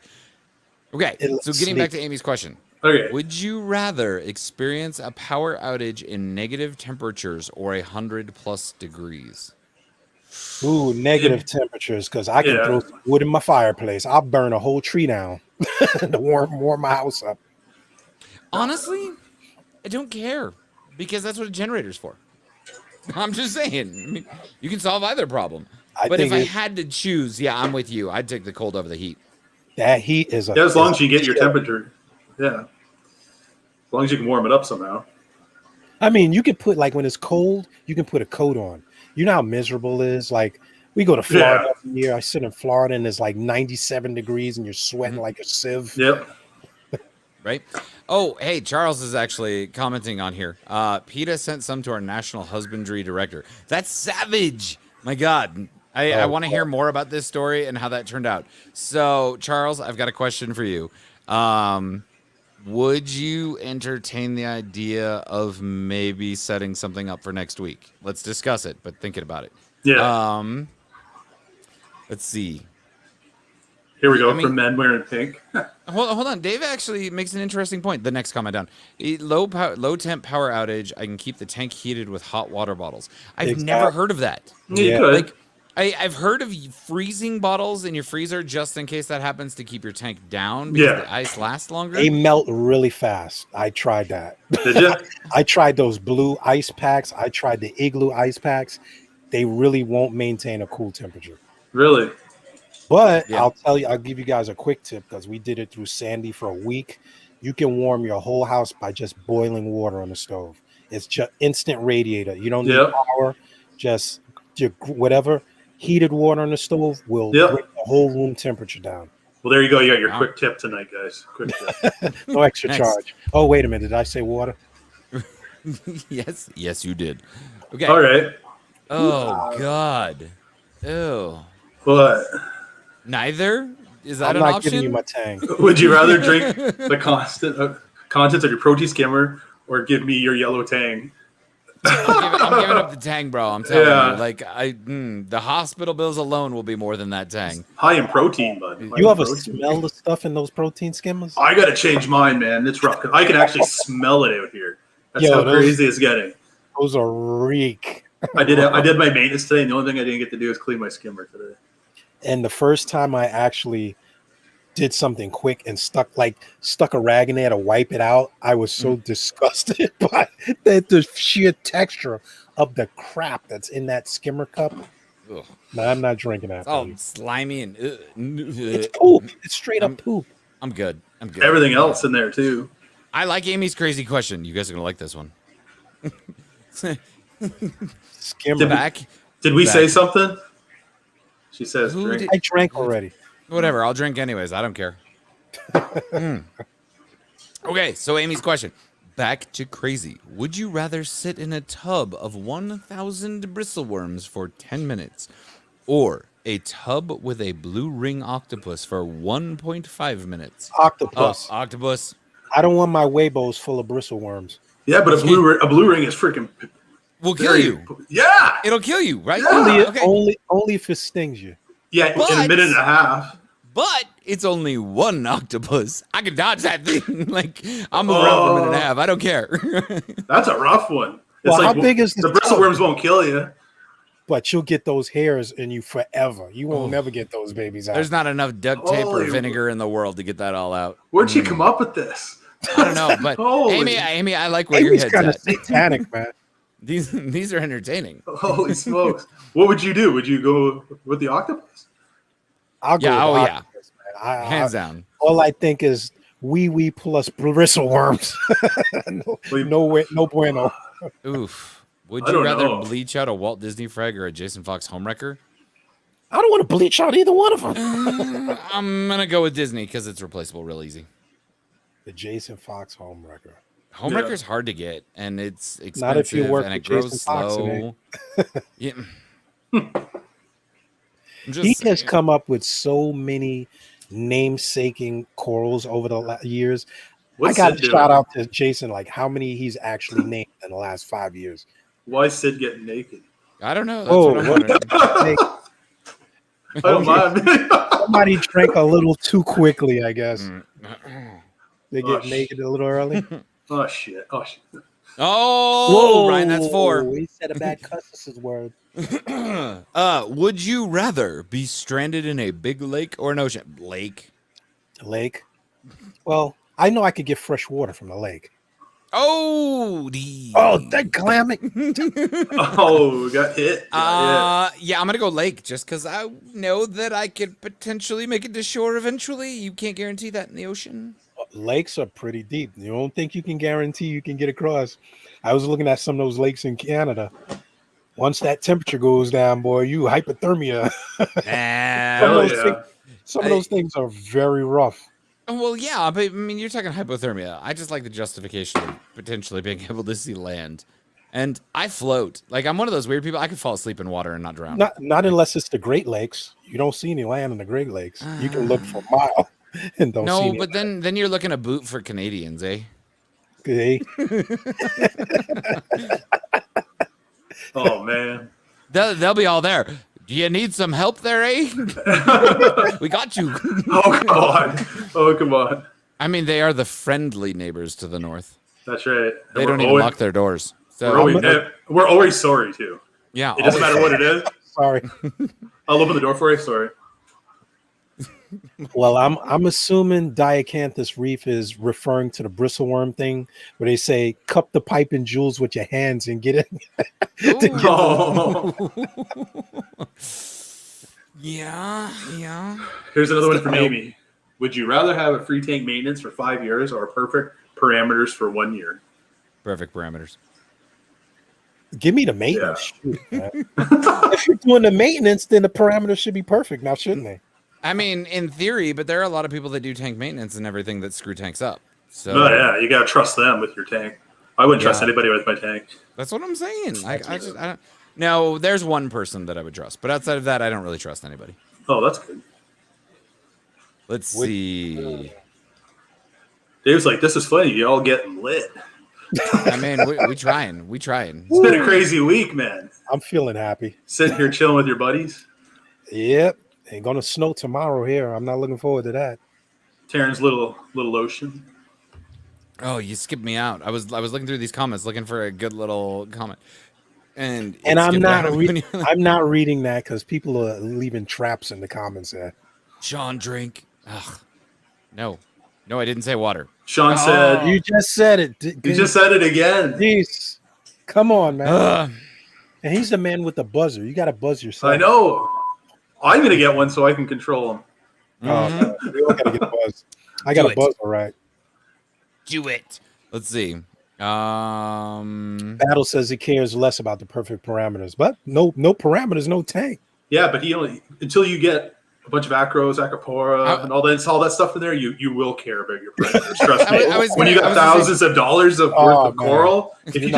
Okay. It looks So getting back to Amy's question. Okay. Would you rather experience a power outage in negative temperatures or 100+ degrees? Ooh, negative temperatures because I can Yeah. throw some wood in my fireplace. I'll burn a whole tree down to warm my house up. Honestly, I don't care because that's what a generator's for. I'm just saying. I mean, you can solve either problem. I But if think I had to choose, yeah, I'm with you. I'd take the cold over the heat. that heat is a. Yeah, as long as you get your chill. temperature. Yeah. As long as you can warm it up somehow. I mean, you can put like when it's cold, you can put a coat on. You know how miserable it is. Like we go to Florida every year. I sit in Florida and it's like 97 degrees and you're sweating like a sieve. Yep. Right? Oh, hey, Charles is actually commenting on here. PETA sent some to our National Husbandry Director. That's savage. My God. I want to hear more about this story and how that turned out. So, Charles, I've got a question for you. Would you entertain the idea of maybe setting something up for next week? Let's discuss it, but thinking about it. Yeah. Let's see. Here we go. I mean- for men wearing pink. Hold on. Dave actually makes an interesting point. The next comment down. Low temp power outage. I can keep the tank heated with hot water bottles. I've never Exactly. heard of that. You Yeah. could. Like, I've heard of freezing bottles in your freezer just in case that happens to keep your tank down because Yeah. the ice lasts longer. They melt really fast. I tried that. Did you? I tried those blue ice packs. I tried the igloo ice packs. They really won't maintain a cool temperature. Really? But Yeah. I'll give you guys a quick tip because we did it through Sandy for a week. You can warm your whole house by just boiling water on the stove. It's just instant radiator. You don't need Yep. power. Just whatever heated water on the stove will Yep. bring the whole room temperature down. Well, there you go. You got your Wow. quick tip tonight, guys. Quick tip. No extra Nice. charge. Oh, wait a minute. Did I say water? Yes, you did. Okay. All right. Oh God. Ew. But Neither? Is that I'm an not option? giving you my tang. would you rather drink the contents of your protein skimmer or give me your yellow tang? I'm giving up the tang, bro. I'm telling Yeah. you. Like the hospital bills alone will be more than that tang. High in protein, bud. High You in ever protein. smell the stuff in those protein skimmers? I gotta change mine, man. It's rough. 'Cause I can actually smell it out here. That's Yo, how those- crazy it's getting. Those are reek. I did my maintenance today, and the only thing I didn't get to do is clean my skimmer today. And the first time I actually did something quick and stuck a rag in there to wipe it out, I was so disgusted by the sheer texture of the crap that's in that skimmer cup. Ugh. No, I'm not drinking that. It's all buddy. slimy and It's poop. It's straight up poop. I'm good. I'm good. Everything else in there too. I like Amy's crazy question. You guys are gonna like this one. Skimmer. Back. Did we Back. say something? She says Who drink. did- I drank already. Whatever. I'll drink anyways. I don't care. Okay. So Amy's question. Back to crazy. Would you rather sit in a tub of 1,000 bristleworms for 10 minutes, or a tub with a blue ring octopus for 1.5 minutes? Octopus. Octopus. I don't want my Weibos full of bristleworms. Yeah, but a blue ring is freaking. Will kill you. Yeah. It'll kill you, right? Yeah. Okay. Only if it stings you. Yeah, in a But- minute and a half. But it's only one octopus. I can dodge that thing. Like, I'll move around for a minute and a half. I don't care. That's a rough one. It's Well, how big is the the tub? bristleworms won't kill you. But you'll get those hairs in you forever. You won't never get those babies out. There's not enough duct tape or Holy- vinegar in the world to get that all out. Where'd she come up with this? I don't know, but Holy- Amy, I like where your Amy's head's kind of at. satanic, man. These are entertaining. Holy smokes! What would you do? Would you go with the octopus? I'll go. Yeah, with oh, the yeah. octopus, man. Hands down. All I think is wee plus bristleworms. no bueno. Oof. Would I you don't rather know. bleach out a Walt Disney frag or a Jason Fox homewrecker? I don't want to bleach out either one of them. I'm gonna go with Disney because it's replaceable real easy. The Jason Fox homewrecker. Homewrecker's hard to get, and it's expensive, Not if you work and it with grows Jason Fox in slow. Yeah. I'm just He has saying. come up with so many namesaking corals over the years. What's I got Sid to doing? shout out to Jason, like how many he's actually named in the last 5 years. Why is Sid getting naked? I don't know. That's Whoa, what I'm what- wondering. Hey, I don't mind. somebody drank a little too quickly, I guess. They Oh, get naked a little early. Oh shit! Oh shit! Oh, Ryan, that's 4. He said a bad cuss. This is word. Would you rather be stranded in a big lake or an ocean? Lake. Lake. Well, I know I could get fresh water from the lake. Oh, that clamming. Oh, we got hit. yeah, I'm gonna go lake just because I know that I could potentially make it to shore eventually. You can't guarantee that in the ocean. Lakes are pretty deep. You don't think you can guarantee you can get across. I was looking at some of those lakes in Canada. Once that temperature goes down, boy, you hypothermia. Hell yeah. Some of those things are very rough. Well, yeah, but I mean, you're talking hypothermia. I just like the justification of potentially being able to see land. And I float. Like, I'm one of those weird people. I could fall asleep in water and not drown. Not unless it's the Great Lakes. You don't see any land in the Great Lakes. You can look for a mile and don't see No, any but then you're looking a boot for Canadians, eh? Okay. Oh man. They'll be all there. Do you need some help there, eh? We got you. Oh, come on. Oh, come on. I mean, they are the friendly neighbors to the north. That's right. They don't even lock their doors. So We're always sorry, too. yeah, It doesn't matter what it is. Sorry. I'll open the door for you. Sorry. Well, I'm assuming Diacanthus reef is referring to the bristleworm thing, where they say cup the pipe and jewels with your hands and get it. Oh. Yeah. Here's another one from Amy. Would you rather have a free tank maintenance for 5 years or perfect parameters for 1 year? Perfect parameters. Give me the maintenance. Shoot, man. If you're doing the maintenance, then the parameters should be perfect now, shouldn't they? I mean, in theory, but there are a lot of people that do tank maintenance and everything that screw tanks up. So Oh, yeah. You got to trust them with your tank. I wouldn't trust anybody with my tank. that's what I'm saying. I don't. No, there's one person that I would trust, but outside of that, I don't really trust anybody. Oh, that's good. Let's see. Dave's like, this is funny. You all getting lit. I mean, we trying. It's been a crazy week, man. I'm feeling happy. Sitting here chilling with your buddies. Yep. Ain't gonna snow tomorrow here. I'm not looking forward to that. Taryn's little ocean. Oh, you skipped me out. I was looking through these comments, looking for a good little comment, and I'm not reading that because people are leaving traps in the comments there. Sean, drink. Ugh. No, I didn't say water. Sean said, You just said it. you just said it again. Jeez. Come on, man. And he's the man with the buzzer. You got to buzz yourself. I know. I'm going to get one so I can control him. Oh, we all got to get buzzed. I got a buzz, all right. Do it. Let's see. Battle says he cares less about the perfect parameters, but no parameters, no tank. Yeah, but he only until you get a bunch of acros, acropora, and all that stuff in there, you will care about your parameters. Trust me. When you got thousands of dollars of worth of coral, if you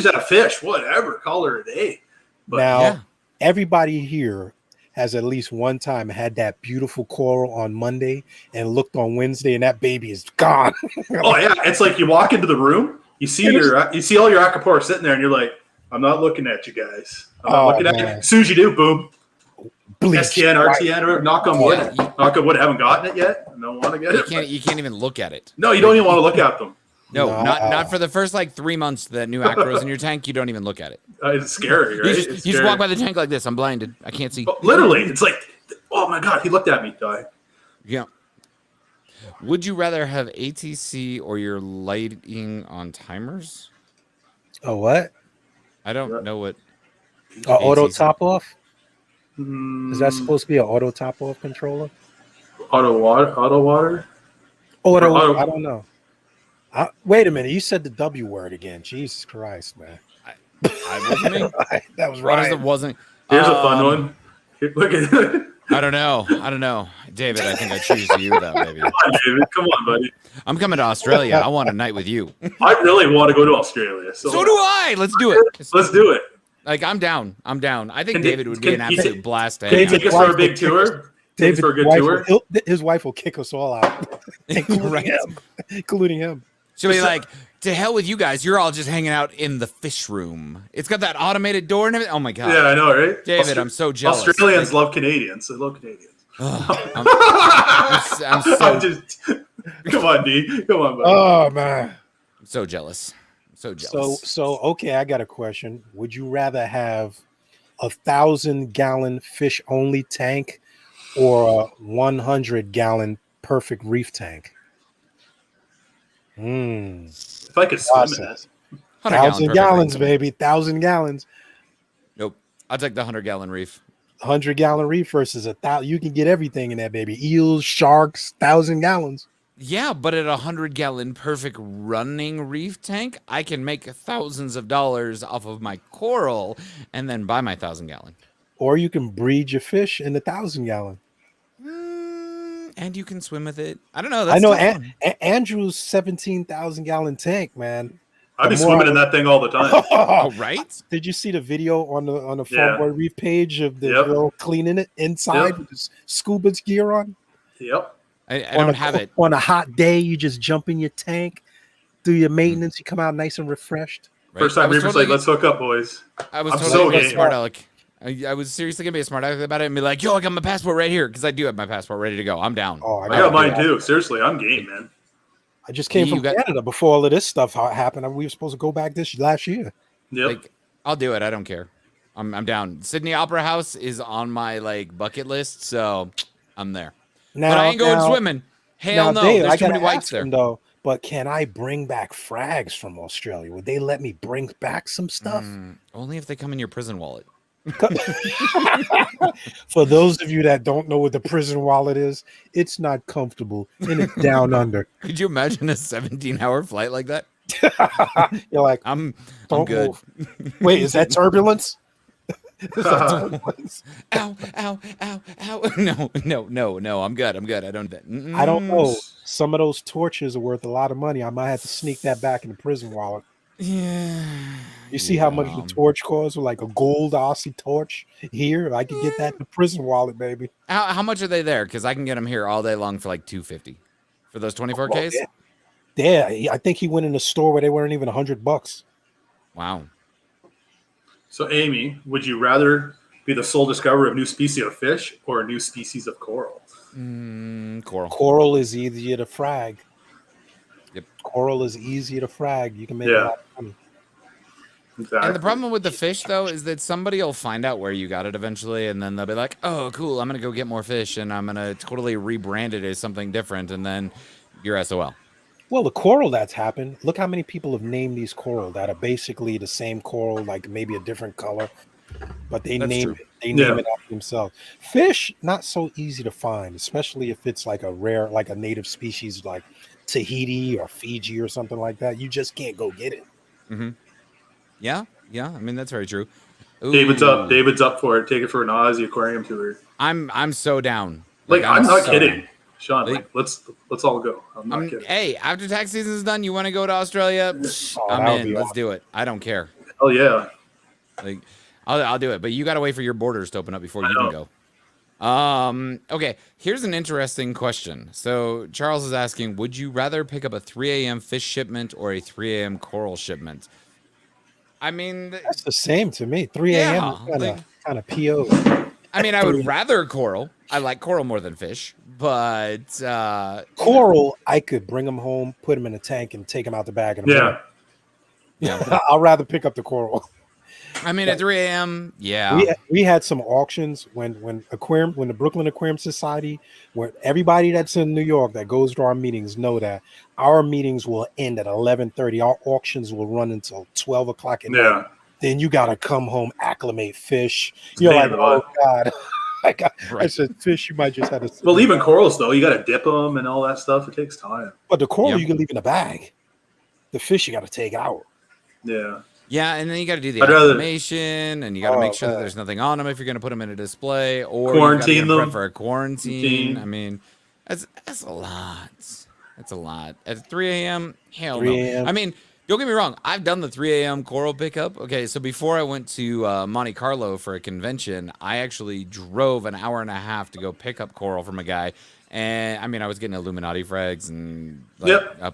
just have fish, whatever color of day. But now, everybody here has at least one time had that beautiful coral on Monday and looked on Wednesday, and that baby is gone. Oh yeah, it's like you walk into the room, you see all your acropora sitting there, and you're like, I'm not looking at you guys. I'm not looking at you. As soon as you do, boom. STN, RTN, knock on wood. Knock on wood. Haven't gotten it yet. I don't want to get it. You can't even look at it. No, you don't even want to look at them. No, not for the first like 3 months that new acros in your tank. You don't even look at it. It's scary, right? You just walk by the tank like this. I'm blinded. I can't see. Literally, it's like, oh my god, he looked at me. Die. Yeah. Would you rather have ATC or your lighting on timers? Oh, what? I don't know what. Auto top off? Is that supposed to be an auto top off controller? Auto water. I don't know. Wait a minute. You said the W word again. Jesus Christ, man. I wasn't me. That was right. It wasn't. Here's a fun one. Look at it. I don't know. David, I think I choose you though, baby. Come on, David. Come on, buddy. I'm coming to Australia. I want a night with you. I really want to go to Australia. So do I. Let's do it. Let's do it. Like, I'm down. I think David would be an absolute blast to Can you hang take us for a big tour? David, for a good tour? His wife will kick us all out, including him. She'll be like, to hell with you guys. You're all just hanging out in the fish room. It's got that automated door and everything. Oh, my God. Yeah, I know, right? David, I'm so jealous. Australians love Canadians. They love Canadians. I'm so... Come on, D. Come on, buddy. Oh, man. I'm so jealous. So okay, I got a question. Would you rather have 1,000-gallon fish only tank or a 100-gallon perfect reef tank? If I could swim in it. 1,000 gallons, baby. 1,000 gallons. Nope. I'll take the 100-gallon reef. 100-gallon reef versus 1,000. You can get everything in that baby. Eels, sharks, 1,000 gallons. Yeah, but at a 100-gallon perfect running reef tank, I can make thousands of dollars off of my coral and then buy my 1,000-gallon. Or you can breed your fish in the 1,000-gallon. And you can swim with it. I don't know. That's I know Andrew's 17,000-gallon tank, man. I'd be swimming in that thing all the time. Oh, right? Did you see the video on the Farm Boy Reef page of the girl cleaning it inside with his scuba gear on? Yep. I don't have it. On a hot day, you just jump in your tank, do your maintenance, you come out nice and refreshed. Right. First time Reefer's like, let's hook up, boys. I was totally smart aleck. I was seriously gonna be a smart aleck about it and be like, yo, I got my passport right here because I do have my passport ready to go. I'm down. Oh, I got mine too. Seriously, I'm game, man. I just came from Canada before all of this stuff happened. We were supposed to go back this last year. Yep. Like, I'll do it. I don't care. I'm down. Sydney Opera House is on my like bucket list, so I'm there. Now, but I ain't going swimming. Hell no. Dave, There's too many whites there. Though, but can I bring back frags from Australia? Would they let me bring back some stuff? Only if they come in your prison wallet. For those of you that don't know what the prison wallet is, it's not comfortable and it's down under. Could you imagine a 17-hour flight like that? You're like, I'm good. Move. Wait, is that turbulence? Ow, ow, ow, ow. No. I'm good. I don't. I don't know. Some of those torches are worth a lot of money. I might have to sneak that back in the prison wallet. Yeah. You see how much the torch costs? Like a gold Aussie torch here. I could get that in the prison wallet, baby. How much are they there? Because I can get them here all day long for like $250 for those 24Ks. Yeah, I think he went in a store where they weren't even $100. Wow. So, Amy, would you rather be the sole discoverer of new species of fish or a new species of coral? Coral. Coral is easier to frag. Yep. Coral is easier to frag. You can make a lot of money. Exactly. And the problem with the fish, though, is that somebody will find out where you got it eventually, and then they'll be like, oh, cool, I'm going to go get more fish, and I'm going to totally rebrand it as something different, and then you're SOL. Well, the coral that's happened, look how many people have named these coral that are basically the same coral, like maybe a different color, but they name it after themselves. Fish, not so easy to find, especially if it's like a rare, like a native species like Tahiti or Fiji or something like that. You just can't go get it. Mm-hmm. Yeah. I mean, that's very true. Ooh. David's up for it. Take it for an Aussie aquarium tour. I'm so down. Like I'm not kidding. Sean, like, let's all go. I'm not kidding. Hey, after tax season is done, you want to go to Australia? I'm in. Let's do it. I don't care. Oh yeah. Like, I'll do it. But you got to wait for your borders to open up before you can go. Okay. Here's an interesting question. So Charles is asking, would you rather pick up a 3 a.m. fish shipment or a 3 a.m. coral shipment? I mean, that's the same to me. 3 a.m. is kind of PO. I mean, I would rather coral. I like coral more than fish, but coral, I could bring them home, put them in a tank, and take them out the bag. And yeah. I'll rather pick up the coral. I mean, at 3 a.m., yeah. We had some auctions when the Brooklyn Aquarium Society, where everybody that's in New York that goes to our meetings know that our meetings will end at 11:30. Our auctions will run until 12 o'clock at night. Then you got to come home, acclimate fish. You're like, oh God. I said, fish, you might just have to. Well, even corals, though, you got to dip them and all that stuff. It takes time. But the coral, you can leave in a bag. The fish, you got to take out. Yeah. Yeah, and then you got to do the acclimation, and you got to make sure that there's nothing on them if you're going to put them in a display, or quarantine them for a quarantine. I mean, that's a lot. That's a lot. At 3 a.m., hell no. I mean, don't get me wrong. I've done the 3 a.m. coral pickup. Okay, so before I went to Monte Carlo for a convention, I actually drove an hour and a half to go pick up coral from a guy. And I mean, I was getting Illuminati frags and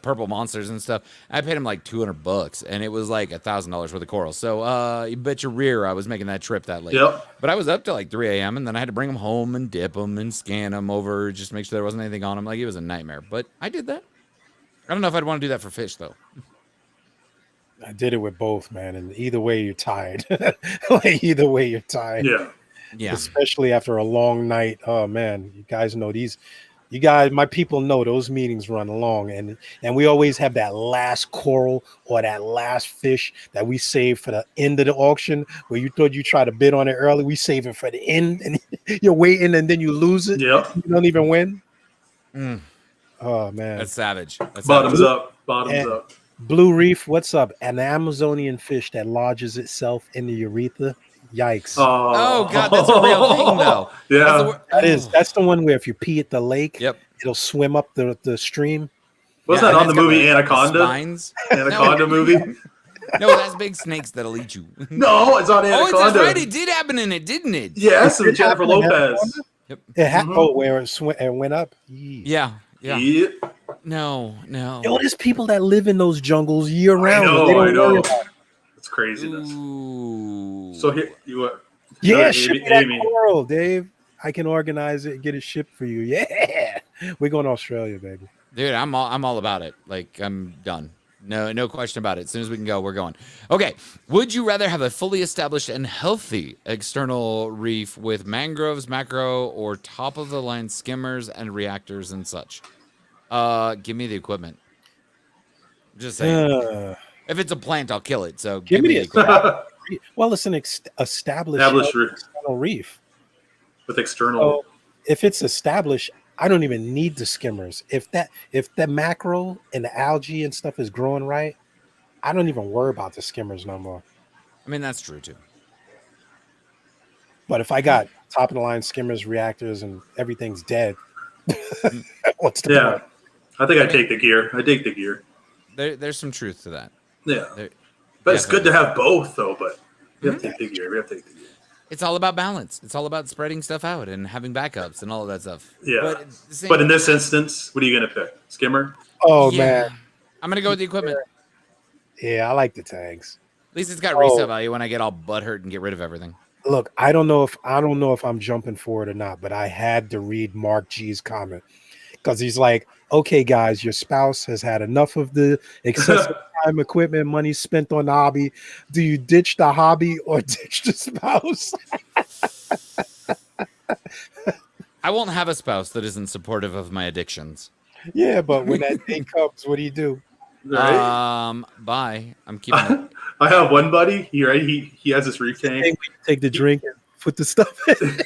purple monsters and stuff. I paid him like $200, and it was like $1,000 worth of coral. So you bet your rear I was making that trip that late. But I was up till like 3 a.m. and then I had to bring them home and dip them and scan them over just to make sure there wasn't anything on them. Like, it was a nightmare. But I did that. I don't know if I'd want to do that for fish though. I did it with both, man, and either way you're tired. Either way you're tired. Yeah. Especially after a long night. Oh man, you guys know these. You guys, my people know those meetings run long, and we always have that last coral or that last fish that we save for the end of the auction, where you thought you try to bid on it early. We save it for the end, and you're waiting, and then you lose it. You don't even win. Oh man, that's savage. Bottoms up. Blue Reef, what's up? An Amazonian fish that lodges itself in the urethra. Yikes! Oh God, that's a real thing, though. That's the one where if you pee at the lake, it'll swim up the stream. Wasn't that on the movie Anaconda? Anaconda movie? No, that's big snakes that'll eat you. No, it's on Anaconda. Oh, that's right. It did happen in it, didn't it? Yes, with Jennifer Lopez. Where it went up. Yeah. No. Yo, there's people that live in those jungles year round. I know. It's craziness. Ooh. So here, you Yeah, Amy, ship me that Amy. coral, Dave. I can organize it, get it shipped for you. Yeah, we're going to Australia, baby. Dude, I'm all about it. Like, I'm done. No question about it. As soon as we can go, we're going. Okay. Would you rather have a fully established and healthy external reef with mangroves, macro, or top of the line skimmers and reactors and such? Give me the equipment. Just saying. Uh, If it's a plant, I'll kill it. So give give me me the the equipment. well, it's an established Established reef. external reef. With external. So if it's established, I don't even need the skimmers. If the macro and the algae and stuff is growing right, I don't even worry about the skimmers no more. I mean, that's true too. But if I got top of the line skimmers, reactors, and everything's dead, what's the Yeah. point? I think I take the gear. I take the gear. There's some truth to that. Yeah. There- But it's good to have both, though. But we have to take the gear. We have to take the gear. It's all about balance. It's all about spreading stuff out and having backups and all of that stuff. Yeah. But, at the same- But in this instance, what are you going to pick? Skimmer? Oh yeah, man, I'm gonna go with the equipment. yeah, I like the tanks. At least it's got Oh. resale value when I get all butthurt and get rid of everything. Look, I don't know if I'm jumping for it or not, but I had to read Mark G's comment because he's like, okay, guys, your spouse has had enough of the excessive time, equipment, money spent on the hobby. Do you ditch the hobby or ditch the spouse? I won't have a spouse that isn't supportive of my addictions. Yeah, but when that day comes, what do you do? Right? Bye. I'm keeping it. I have one buddy. He has this reef tank. Take the drink and put the stuff in.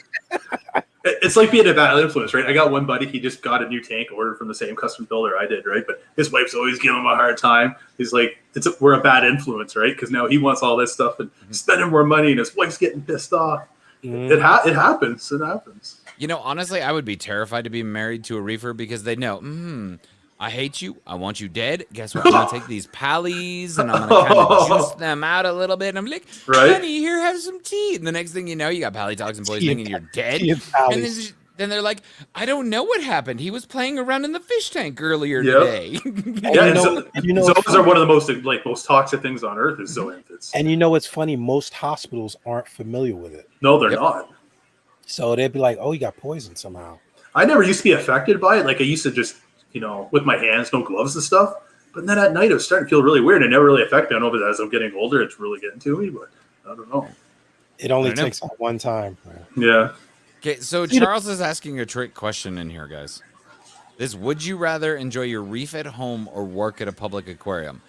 It's like being a bad influence, right? I got one buddy. He just got a new tank ordered from the same custom builder I did, right? But his wife's always giving him a hard time. He's like, we're a bad influence, right? Because now he wants all this stuff and spending more money, and his wife's getting pissed off. It happens. It happens. You know, honestly, I would be terrified to be married to a reefer because they know, I hate you. I want you dead. Guess what? I'm going to take these pallies and I'm going to kind of juice them out a little bit. And I'm like, Right. honey, here, have some tea. And the next thing you know, you got pallitoxin poisoning and you're dead. tea and And pallies. then they're like, I don't know what happened. He was playing around in the fish tank earlier Yep. today. Yeah, you know, zoos are one of the most toxic things on earth is zoanthids. and you know what's funny? Most hospitals aren't familiar with it. No, they're Yep. not. So they'd be like, oh, you got poisoned somehow. I never used to be affected by it. Like I used to just, with my hands, no gloves and stuff. But then at night, it was starting to feel really weird. It never really affected me. I don't know if as I'm getting older, it's really getting to me, but I don't know. It only I don't know. takes that one time. Yeah. Okay, so Charles is asking a trick question in here, guys. Would you rather enjoy your reef at home or work at a public aquarium?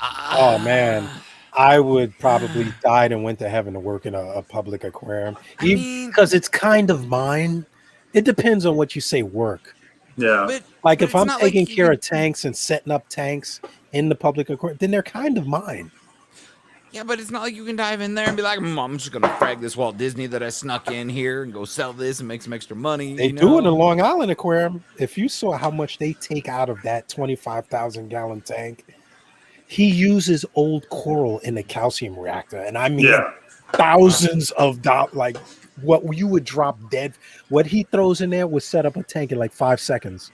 Oh man, I would probably died and went to heaven to work in a public aquarium because it's kind of mine. It depends on what you say work. Yeah. But Like but if it's I'm not taking you care can- of tanks and setting up tanks in the public aquarium, then they're kind of mine. Yeah, but it's not like you can dive in there and be like, I'm just gonna frag this Walt Disney that I snuck in here and go sell this and make some extra money. They you do in know? the Long Island Aquarium. If you saw how much they take out of that 25,000 gallon tank, he uses old coral in the calcium reactor, and I mean Yeah. thousands of dollars. Like what you would drop dead. What he throws in there would set up a tank in like 5 seconds,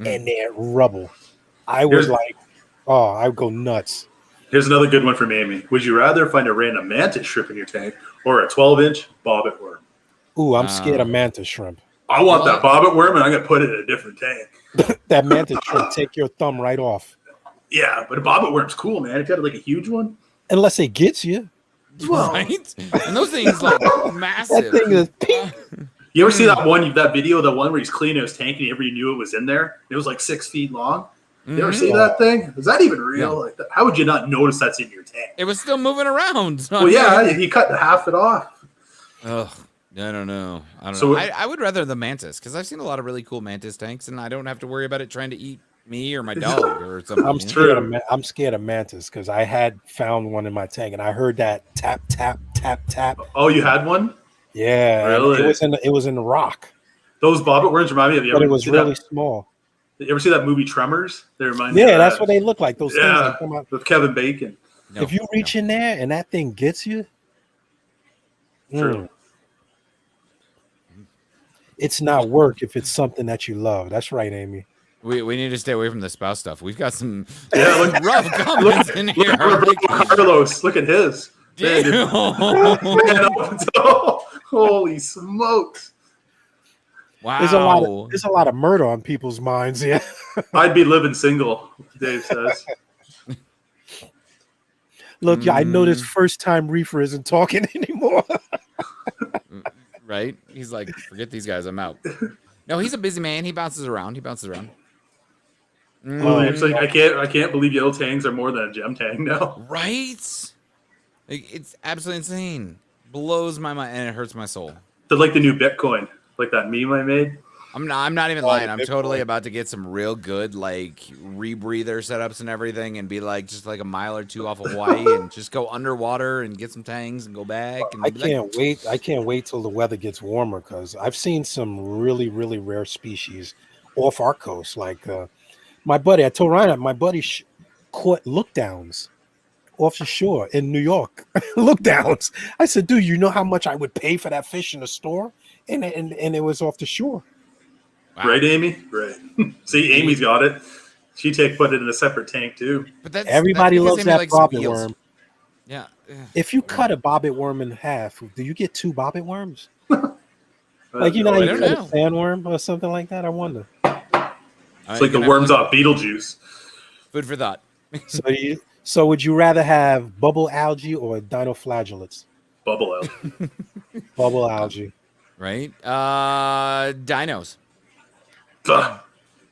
and they're rubble. I was Here's- like, oh, I would go nuts. Here's another good one from Amy. Would you rather find a random mantis shrimp in your tank or a 12-inch bobbit worm? Ooh, I'm scared of mantis shrimp. I want that bobbit worm, and I'm going to put it in a different tank. That mantis shrimp take your thumb right off, Yeah, but a bobbit worm's cool, man. If you had like a huge one. unless it gets you. Well, Right? And those things like That massive. thing is pink. you ever see that video, the one where he's cleaning his tank and you knew it was in there? It was like 6 feet long. You ever see that thing? Is that even real? Yeah. Like, how would you not notice that's in your tank? It was still moving around. So Well, yeah, he cut half it off. Ugh. I don't know. So- I would rather the mantis because I've seen a lot of really cool mantis tanks, and I don't have to worry about it trying to eat me or my dog or something. I'm you know? scared of I'm scared of mantis because I had found one in my tank and I heard that tap tap tap tap. Oh, you had one? Yeah, and Really? it was in the rock, Those bobbit worms remind me of you. but Ever it was see really that, small. you ever see that movie Tremors? They remind me Yeah, of that's that. what they look like. Those things Yeah, that come out. with Kevin Bacon. No, If you reach in there and that thing gets you, True. it's not work if it's something that you love. That's right, Amy. we need to stay away from the spouse stuff. We've got some Yeah, look, rough comments in here. look at Roberto Carlos. Look at his. Damn. Man, holy smokes! Wow. There's a lot of murder on people's minds here. I'd be living single, Dave says. Look, I know this first time reefer isn't talking anymore. Right? He's like, forget these guys. I'm out. No, he's a busy man. He bounces around. Oh, it's like I can't believe yellow tangs are more than a gem tang now. Right? Like, it's absolutely insane. Blows my mind and it hurts my soul. They're like the new Bitcoin, like that meme I made. I'm not even lying. I'm Bitcoin. totally about to get some real good like rebreather setups and everything, and be like just like a mile or two off of Hawaii, and just go underwater and get some tangs and go back. And I be like, can't wait. I can't wait till the weather gets warmer because I've seen some really, really rare species off our coast. Like my buddy, I told Ryan, my buddy caught lookdowns off the shore in New York. Lookdowns. I said, dude, you know how much I would pay for that fish in the store? And it was off the shore. wow. Right, Amy? Right. See, Amy's got it. She put it in a separate tank too. But that's Everybody because loves Amy that likes some bobbit eels. worm. Yeah. If you cut a bobbit worm in half, do you get 2 bobbit worms? I Like, you have know, no you idea. cut a sandworm or something like that? I wonder. It's like the worms off Beetlejuice. Food for thought. So would you rather have bubble algae or dinoflagellates? Bubble out. Bubble algae. Right? Dinos. Ugh.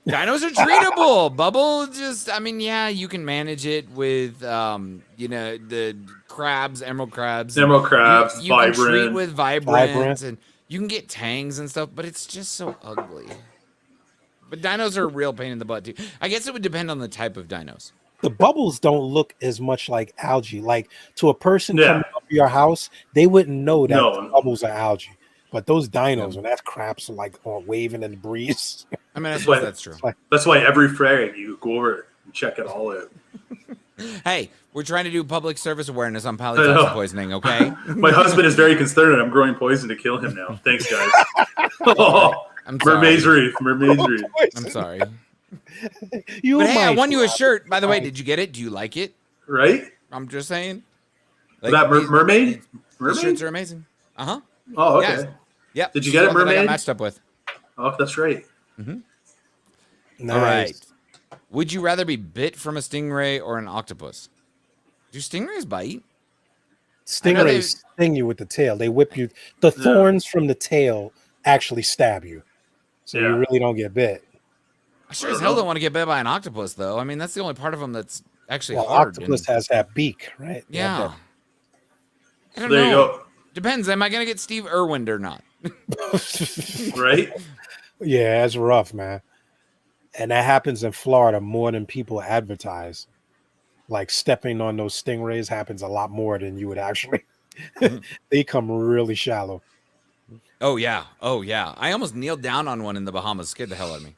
Dinos are treatable. Bubble just, I mean, yeah, you can manage it with, the crabs, emerald crabs. Emerald crabs, you can treat vibrant. with vibrant, Vibrant. and you can get tangs and stuff, but it's just so ugly. But dinos are a real pain in the butt, too. I guess it would depend on the type of dinos. The bubbles don't look as much like algae. Like to a person Yeah. coming up to your house, they wouldn't know that No. the bubbles are algae. But those dinos, when that crap's like waving in the breeze, I mean, I That's suppose why- that's true. That's why every Friday you go over and check it all out. Hey, we're trying to do public service awareness on I know. polytoxin poisoning, okay? My husband is very concerned that I'm growing poison to kill him now. Thanks, guys. Oh, I'm sorry. Mermaid's Reef. Mermaid's Reef. I'm sorry. you But hey, I might won you a try. shirt. By the way, did you get it? Do you like it? Right? I'm just saying. That mermaid? The Mermaid? shirts are amazing. Uh-huh. Oh, okay. Yes. Yep. Did you She's get the it, one that I got Mermaid? matched up with. Oh, that's right. Nice. All right. Would you rather be bit from a stingray or an octopus? Do stingrays bite? I know they- Stingrays sting you with the tail. They whip you. The thorns from the tail actually stab you, so Yeah. you really don't get bit. I sure as hell don't want to get bit by an octopus, though. I mean, that's the only part of them that's actually Well, hard. octopus has that beak, right? They have Yeah. I don't There you know. go. Depends. Am I going to get Steve Irwin or not? Right? that- Yeah, it's rough, man. And that happens in Florida more than people advertise. Like stepping on those stingrays happens a lot more than you would actually. They come really shallow. Oh, yeah. Oh, yeah. I almost kneeled down on one in the Bahamas. Scared the hell out of me.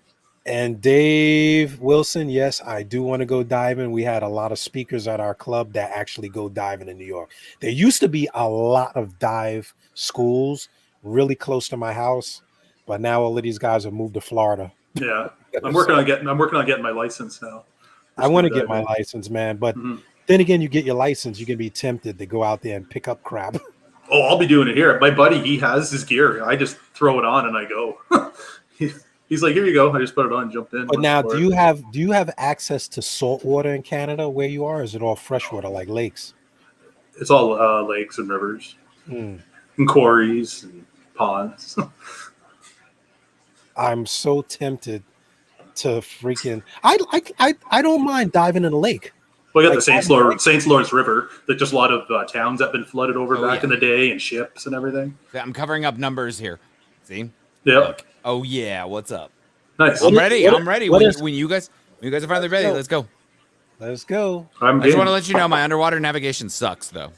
And Dave Wilson, yes, I do want to go diving. We had a lot of speakers at our club that actually go diving in New York. There used to be a lot of dive schools really close to my house, but now all of these guys have moved to Florida. Yeah. I'm working on getting my license now. I want to get my license, man, but then again, you get your license, you can be tempted to go out there and pick up crap. Oh, I'll be doing it here. My buddy, he has his gear. I just throw it on and I go. He's like, here you go. I just put it on and jumped in. But now, do you have access to salt water in Canada where you are? Or is it all freshwater like lakes? It's all lakes and rivers and quarries and ponds. I'm so tempted to freaking. I don't mind diving in a lake. Well, you got Like, the Saint Lawrence River. There's just a lot of towns that have been flooded over back yeah. in the day, and ships and everything. I'm covering up numbers here. See? Yeah, Oh, yeah. What's up? nice. I'm ready. I'm ready. what When, is- when you guys are finally ready, go. let's go. Let's go. I'm I just game. want to let you know my underwater navigation sucks, though.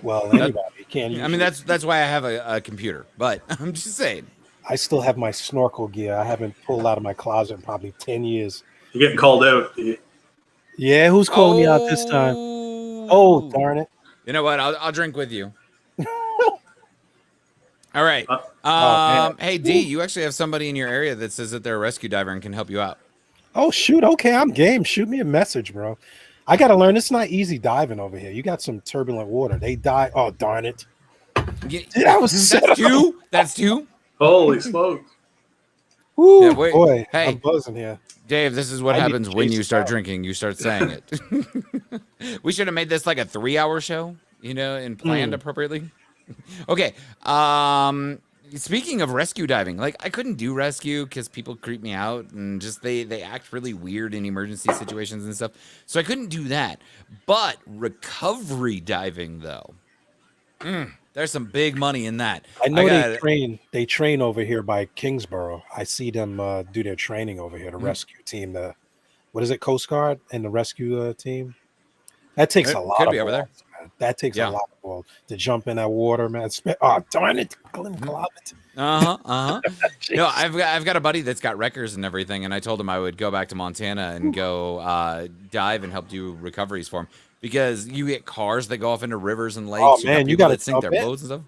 Well, anybody can. I mean, that's why I have a computer. But I'm just saying. I still have my snorkel gear. I haven't pulled out of my closet in probably 10 years. You're getting called out. Yeah, who's calling me out this time? Oh, darn it. You know what? I'll drink with you. All right. man. Hey, D, you actually have somebody in your area that says that they're a rescue diver and can help you out. Oh, shoot. Okay, I'm game. Shoot me a message, bro. I got to learn. It's not easy diving over here. You got some turbulent water. They die. Oh, darn it. Yeah, That was set that's up. two. That's two. Holy smokes! Woo, Yeah, wait. boy. Hey. I'm buzzing here. Dave, this is what I need happens to when chase you it start out. drinking. You start saying it. We should have made this like a 3-hour show, and planned appropriately. Okay. Speaking of rescue diving, like I couldn't do rescue because people creep me out and just they act really weird in emergency situations and stuff. So I couldn't do that. But recovery diving though, there's some big money in that. I know they train over here by Kingsborough. I see them do their training over here, the rescue team, what is it, Coast Guard and the rescue team? That takes a lot of over there. balls, man. That takes a lot of balls to jump in that water, man. Oh, darn it. No, I've got a buddy that's got wreckers and everything, and I told him I would go back to Montana and go dive and help do recoveries for him because you get cars that go off into rivers and lakes. Oh man, you got to sink their boats and stuff.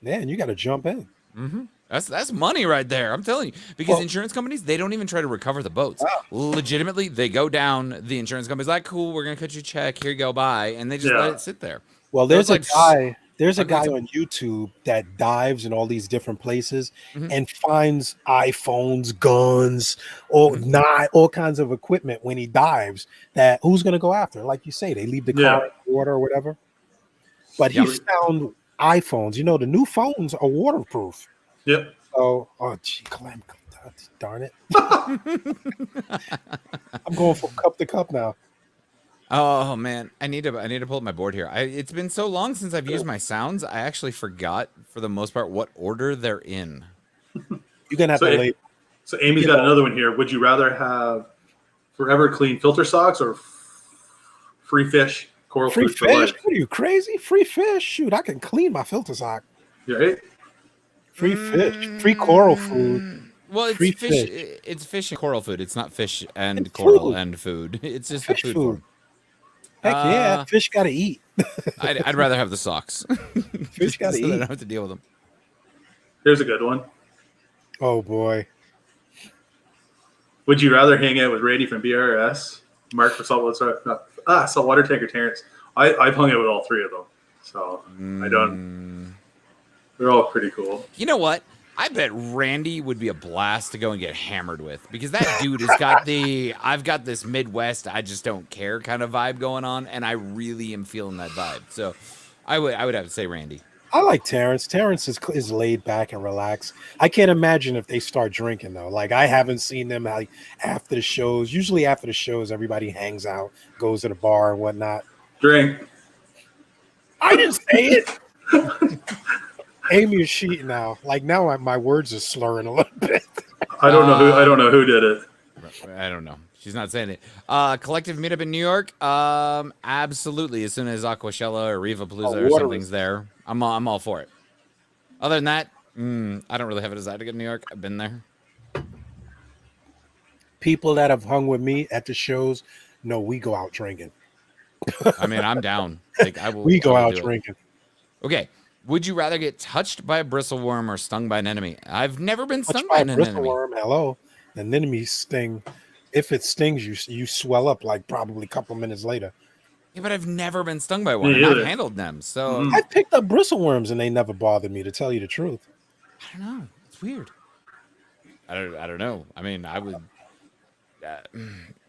Man, you got to jump in. Mm-hmm. That's money right there. I'm telling you, because insurance companies, they don't even try to recover the boats. Wow. Legitimately, they go down. The insurance company's like, "Cool, we're gonna cut you a check. Here you go, bye," and they just let it sit there. Well, there's a guy. There's a guy on YouTube that dives in all these different places and finds iPhones, guns, or not all kinds of equipment when he dives. That who's gonna go after? Like you say, they leave the car in the water or whatever. But he found iPhones. The new phones are waterproof. Yep. So, Clem, darn it. I'm going from cup to cup now. Oh man, I need to pull up my board here. It's been so long since I've used my sounds. I actually forgot for the most part what order they're in. You're gonna have to lay. So Amy's got another one here. Would you rather have forever clean filter socks or free fish, coral Free food for fish? life? What are you, crazy? Free fish? Shoot, I can clean my filter sock. Right? Free fish, free coral food. Well, it's free fish. fish. It's fish and coral food. It's not fish and It's coral food. and food. It's just Fish the food. food. Form. Heck yeah, fish gotta eat. I'd rather have the socks. Fish gotta so eat. I don't have to deal with them. Here's a good one. Oh boy. Would you rather hang out with Randy from BRS, Mark for saltwater tanker Terrence? I've hung out with all three of them, so I don't. They're all pretty cool. You know what? I bet Randy would be a blast to go and get hammered with because that dude has got I've got this Midwest, I just don't care kind of vibe going on, and I really am feeling that vibe. So I would have to say Randy. I like Terrence. Terrence is laid back and relaxed. I can't imagine if they start drinking though. Like I haven't seen them like after the shows. Usually after the shows, everybody hangs out, goes to the bar and whatnot. Drink. I didn't say it. Amy is cheating now. Like now, my words are slurring a little bit. I don't know who did it. I don't know. She's not saying it. Collective meetup in New York. Absolutely. As soon as Aquashella or Riva Palooza or something's there, I'm all for it. Other than that, I don't really have a desire to get to New York. I've been there. People that have hung with me at the shows know we go out drinking. I mean, I'm down. Like I will. We go I will out do it. drinking. Okay. Would you rather get touched by a bristleworm or stung by an enemy? I've never been stung Touched by by an a enemy. bristleworm. Hello, an enemy sting. If it stings you, you swell up like probably a couple minutes later. Yeah, but I've never been stung by one. Me And I've either. handled them, so I picked up bristleworms and they never bothered me, to tell you the truth. I don't know. It's weird. I don't know. I mean, I would.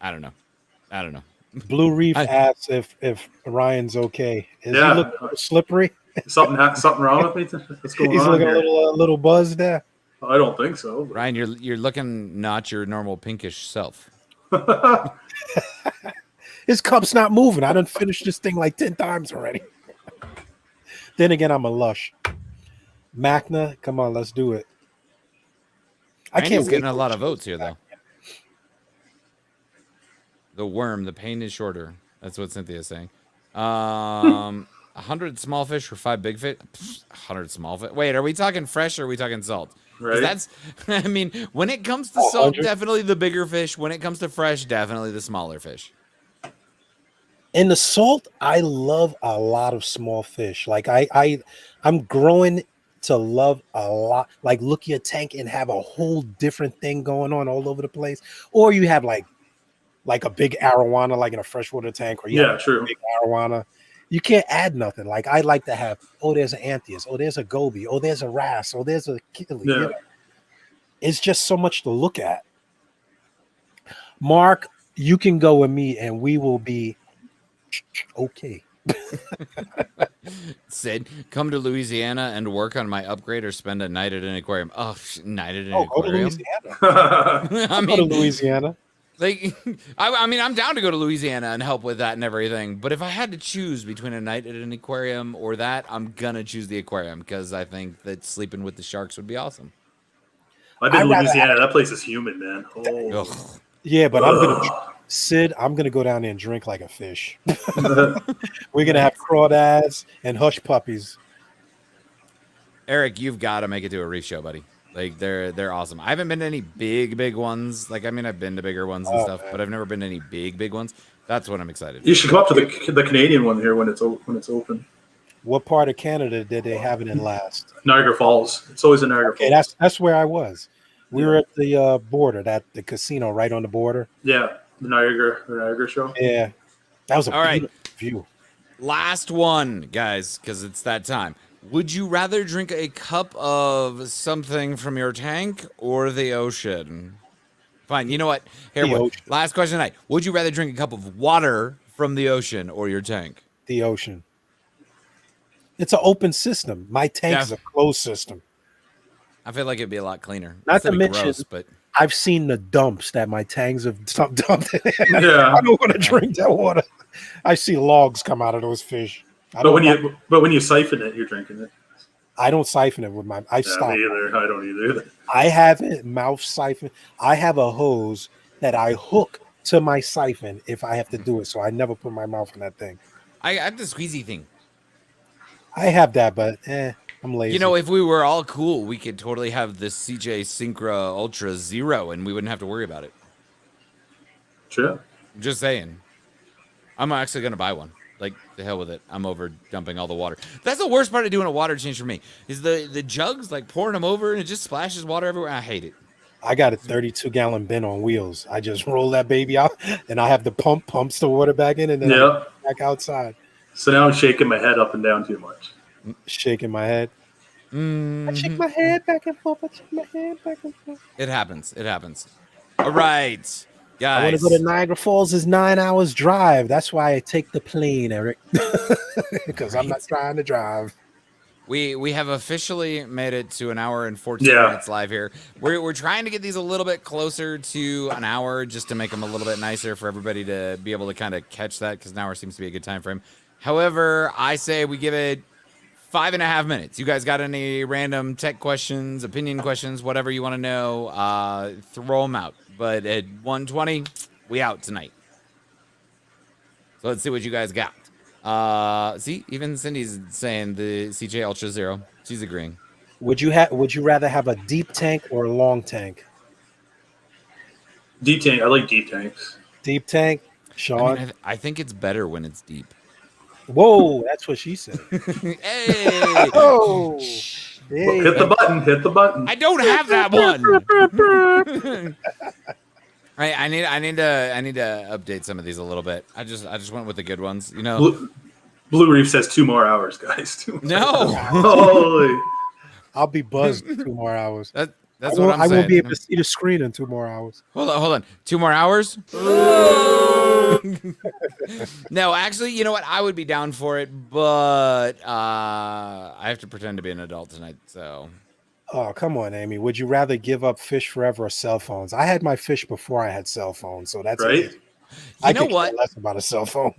I don't know. Blue Reef asks if Ryan's okay. Is he Yeah. looking a little slippery? Something wrong with me? What's going He's on looking here? a little buzzed there. I don't think so. Ryan, you're looking not your normal pinkish self. His cup's not moving. I done finished this thing like 10 times already. Then again, I'm a lush. Macna, come on, let's do it. I can't Randy's wait getting a till lot it of votes here, shows though. The worm, the pain is shorter. That's what Cynthia's saying. 100 small fish for 5 big fish. 100 small fish. Wait, are we talking fresh or are we talking salt? 'Cause Right. That's. I mean, when it comes to salt, 100? definitely the bigger fish. When it comes to fresh, definitely the smaller fish. In the salt, I love a lot of small fish. Like I'm growing to love a lot. Like look at your tank and have a whole different thing going on all over the place. Or you have like like a big arowana, like in a freshwater tank, or you have a true. big arowana. You can't add nothing. Like I like to have, there's an Antheus, there's a goby, there's a wrasse, there's a Kili. Yeah. You know? It's just so much to look at. Mark, you can go with me and we will be okay. Sid, come to Louisiana and work on my upgrade or spend a night at an aquarium. Oh, night at an Go to aquarium. Louisiana. I Go to mean, Louisiana. like, I mean, I'm down to go to Louisiana and help with that and everything. But if I had to choose between a night at an aquarium or that, I'm gonna choose the aquarium because I think that sleeping with the sharks would be awesome. I've been to Louisiana. That place is humid, man. Oh. Ugh. Yeah, but I'm gonna go down there and drink like a fish. We're gonna have crawdads and hush puppies. Eric, you've got to make it to a reef show, buddy. Like they're awesome. I haven't been to any big ones. Like I mean, I've been to bigger ones and stuff, but I've never been to any big ones. That's what I'm excited for. You should come up to the Canadian one here when it's open. What part of Canada did they have it in last? Niagara Falls. It's always in Niagara Falls. Okay, that's where I was. We were at the border, the casino right on the border. Yeah, the Niagara show. Yeah, that was a All beautiful view. Last one, guys, because it's that time. Would you rather drink a cup of something from your tank or the ocean? Fine. You know what? Here, last question tonight. Would you rather drink a cup of water from the ocean or your tank? The ocean. It's an open system. My tank is a closed system. I feel like it'd be a lot cleaner. Not to mention, gross, but I've seen the dumps that my tanks have dumped in. Yeah. I don't want to drink that water. I see logs come out of those fish. But when you siphon it, you're drinking it. I don't siphon it with my. I stop. Me either. I don't either. I have it mouth siphon. I have a hose that I hook to my siphon if I have to do it. So I never put my mouth in that thing. I have the squeezy thing. I have that, but I'm lazy. You know, if we were all cool, we could totally have this CJ Syncra Ultra Zero, and we wouldn't have to worry about it. Sure. Just saying. I'm actually gonna buy one. Like, the hell with it. I'm over dumping all the water. That's the worst part of doing a water change for me. Is the jugs, like pouring them over and it just splashes water everywhere. I hate it. I got a 32-gallon bin on wheels. I just roll that baby out, and I have the pumps the water back in, and then back outside. So now I'm shaking my head up and down too much. Shaking my head. I shake my head back and forth. I shake my head back and forth. It happens. It happens. All right, guys. I want to go to Niagara Falls. Is 9 hours drive. That's why I take the plane, Eric. Because I'm not trying to drive. We have officially made it to an hour and 14 minutes live here. We're trying to get these a little bit closer to an hour just to make them a little bit nicer for everybody to be able to kind of catch that, because an hour seems to be a good time frame. However, I say we give it 5.5 minutes. You guys got any random tech questions, opinion questions, whatever you want to know, throw them out. But at 1:20, we out tonight. So let's see what you guys got. See, even Cindy's saying the CJ Ultra Zero. She's agreeing. Would you rather have a deep tank or a long tank? Deep tank. I like deep tanks. Deep tank, Sean. I mean, I think it's better when it's deep. Whoa, that's what she said. Hey! Oh, hey. Hit the button. Hit the button. I don't have that one. I need to update some of these a little bit. I just went with the good ones, you know. Blue Reef says 2 more hours, guys. No. Holy. I'll be buzzed 2 more hours. That's what I'm saying. I won't be able to see the screen in 2 more hours. Hold on. 2 more hours? No, actually, you know what? I would be down for it, but I have to pretend to be an adult tonight, so. Oh, come on, Amy. Would you rather give up fish forever or cell phones? I had my fish before I had cell phones, so that's right. I know what? Less about a cell phone.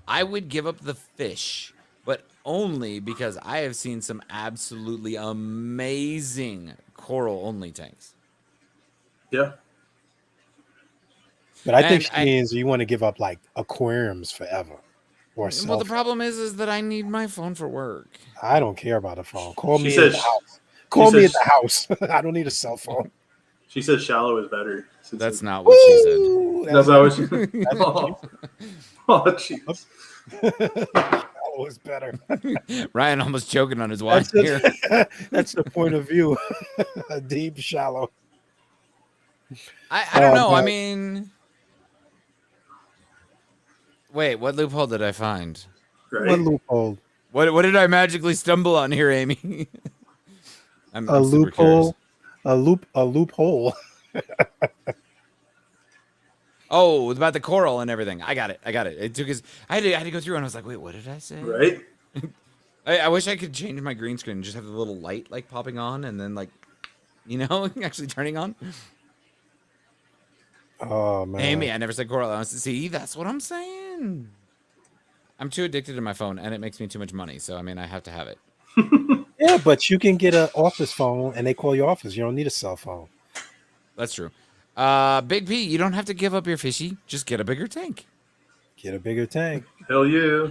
I would give up the fish, but only because I have seen some absolutely amazing coral-only tanks. Yeah. But I think she means you want to give up like aquariums forever. Or well, the problem is that I need my phone for work. I don't care about a phone. Call me at the house. Call me at the house. I don't need a cell phone. She says shallow is better. That's not what she said. That's not what she said. Oh, jeez. Shallow is better. Ryan almost choking on his wine here. That's the point of view. Deep, shallow. I don't know. I mean, Wait, what loophole did I find? Right? What loophole? What did I magically stumble on here, Amy? I'm A super curious. loophole. A loophole. Oh, it's about the coral and everything. I got it. It took us. I had to go through and I was like, wait, what did I say? Right? I wish I could change my green screen and just have the little light like popping on and then like, actually turning on. Oh man. Amy, I never said coral. I was see, that's what I'm saying. I'm too addicted to my phone and it makes me too much money. So I mean, I have to have it. Yeah, but you can get an office phone and they call your office. You don't need a cell phone. That's true. Big P, you don't have to give up your fishy. Just get a bigger tank. Get a bigger tank. Hell yeah.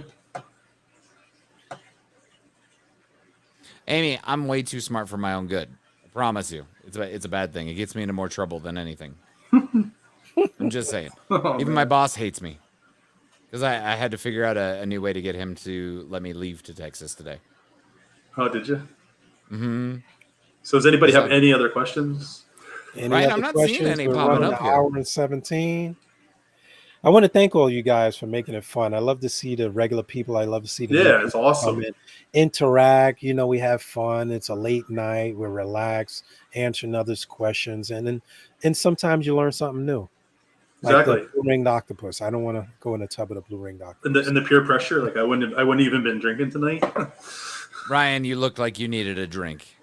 Amy, I'm way too smart for my own good. I promise you. It's a bad thing. It gets me into more trouble than anything. I'm just saying. Even my boss hates me. Because I had to figure out a new way to get him to let me leave to Texas today. Oh, did you? Mm-hmm. So does anybody have any other questions? Any Ryan, other I'm not seeing questions? any We're popping running up an here. hour and 17. I want to thank all you guys for making it fun. I love to see the regular people. I love to see the new Yeah, people it's awesome. come in, interact. We have fun. It's a late night. We're relaxed, answering others' questions, and sometimes you learn something new. Like Exactly. the blue ringed octopus. I don't want to go in the tub of the blue ringed octopus. And the peer pressure, like I wouldn't even been drinking tonight. Ryan, you looked like you needed a drink.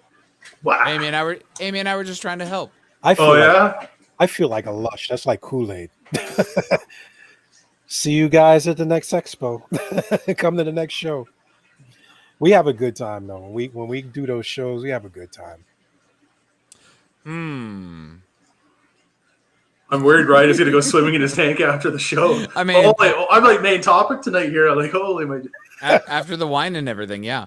Wow. Amy and I were just trying to help. I feel Oh like, yeah? I feel like a lush. That's like Kool-Aid. See you guys at the next expo. Come to the next show. We have a good time though. When we do those shows, we have a good time. I'm worried Ryan is gonna go swimming in his tank after the show. I mean- I'm like main topic tonight here. I'm like, holy my After the wine and everything, yeah.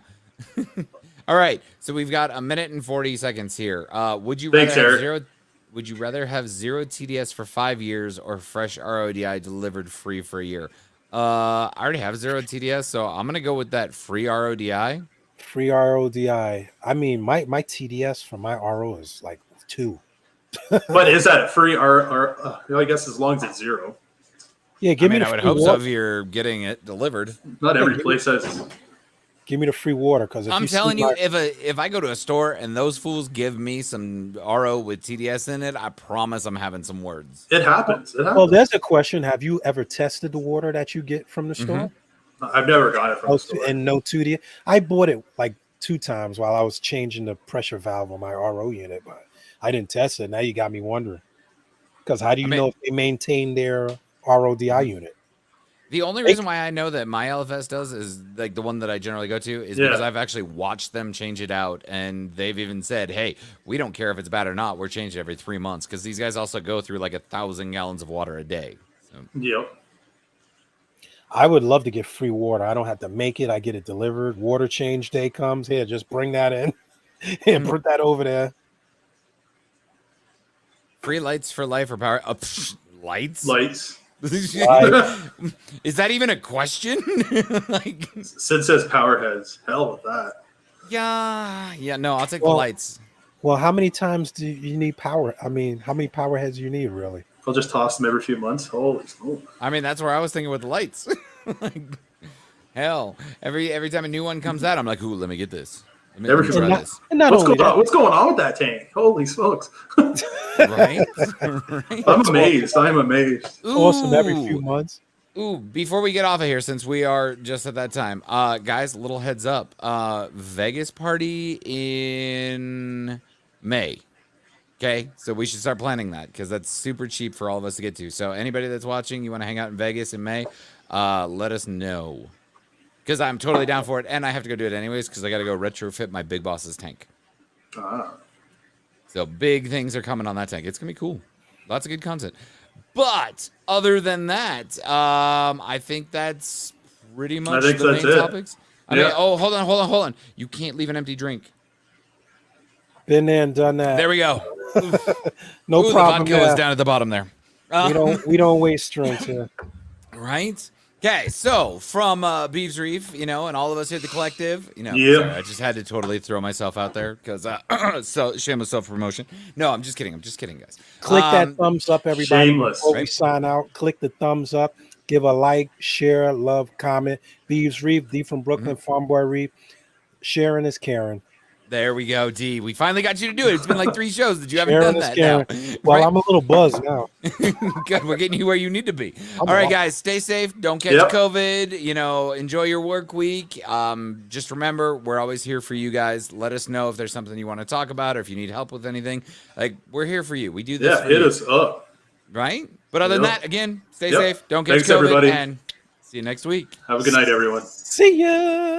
All right, so we've got a minute and 40 seconds here. Would you Thanks, rather have Eric. zero? Would you rather have zero TDS for 5 years or fresh RODI delivered free for a year? I already have zero TDS, so I'm gonna go with that free RODI. Free RODI. I mean, my TDS for my RO is like 2. But is that free I guess as long as it's 0. Yeah, give me the I would free hope so water. if you're getting it delivered. Not every place has. Give me the free water because I'm telling you, if I go to a store and those fools give me some RO with TDS in it, I promise I'm having some words. It happens. It happens. Well, there's a question. Have you ever tested the water that you get from the store? I've never got it from the store. And no 2D. I bought it like 2 times while I was changing the pressure valve on my RO unit, but I didn't test it. Now you got me wondering. Because how do you know if they maintain their RODI unit? The only reason why I know that my LFS does is like the one that I generally go to is because I've actually watched them change it out, and they've even said, "Hey, we don't care if it's bad or not. We're changing it every 3 months," because these guys also go through like 1,000 gallons of water a day. So. Yep. I would love to get free water. I don't have to make it. I get it delivered. Water change day comes. Here, just bring that in and put that over there. Free lights for life or power? Lights? Lights. Is that even a question? Like, Sid says power heads. Hell with that. yeah. No, I'll take the lights. Well, how many times do you need power? I mean, how many power heads do you need, really? I'll just toss them every few months. Holy smoke. I mean, that's where I was thinking with the lights. Like, hell, every time a new one comes out, I'm like, ooh, let me get this. Let me try this. And not What's only going on? that, What's going on with that tank? Holy smokes. Right? I'm amazed. I'm amazed. awesome every few months. Ooh, before we get off of here, since we are just at that time, guys, little heads up. Vegas party in May. Okay, so we should start planning that because that's super cheap for all of us to get to. So anybody that's watching, you want to hang out in Vegas in May, let us know. Because I'm totally down for it, and I have to go do it anyways because I got to go retrofit my big boss's tank. So big things are coming on that tank. It's going to be cool. Lots of good content. But other than that, I think that's pretty much the main topics. I mean, hold on. You can't leave an empty drink. Been there and done that. There we go. No problem. The vodka was down at the bottom there. We don't waste drinks here. Right? Okay, so from BeavsReef, and all of us here at the collective, sorry, I just had to totally throw myself out there because so shameless self-promotion. No, I'm just kidding, guys. Click that thumbs up, everybody. Shameless. Before we sign out, click the thumbs up. Give a like, share, love, comment. BeavsReef, D from Brooklyn, Farm Boy Reef. Sharing is caring. There we go, D. We finally got you to do it. It's been like 3 shows that you haven't Sharing done is that caring. now. Well, Right? I'm a little buzzed now. Good. We're getting you where you need to be. I'm All right, off. guys, stay safe. Don't catch Yep. COVID. You know, enjoy your work week. Just remember, we're always here for you guys. Let us know if there's something you want to talk about or if you need help with anything. Like, we're here for you. We do this Yeah, for hit you. us up. Right? But other than Yep. that, again, stay Yep. safe. Don't catch Thanks, COVID. everybody. And see you next week. Have a good night, everyone. See ya.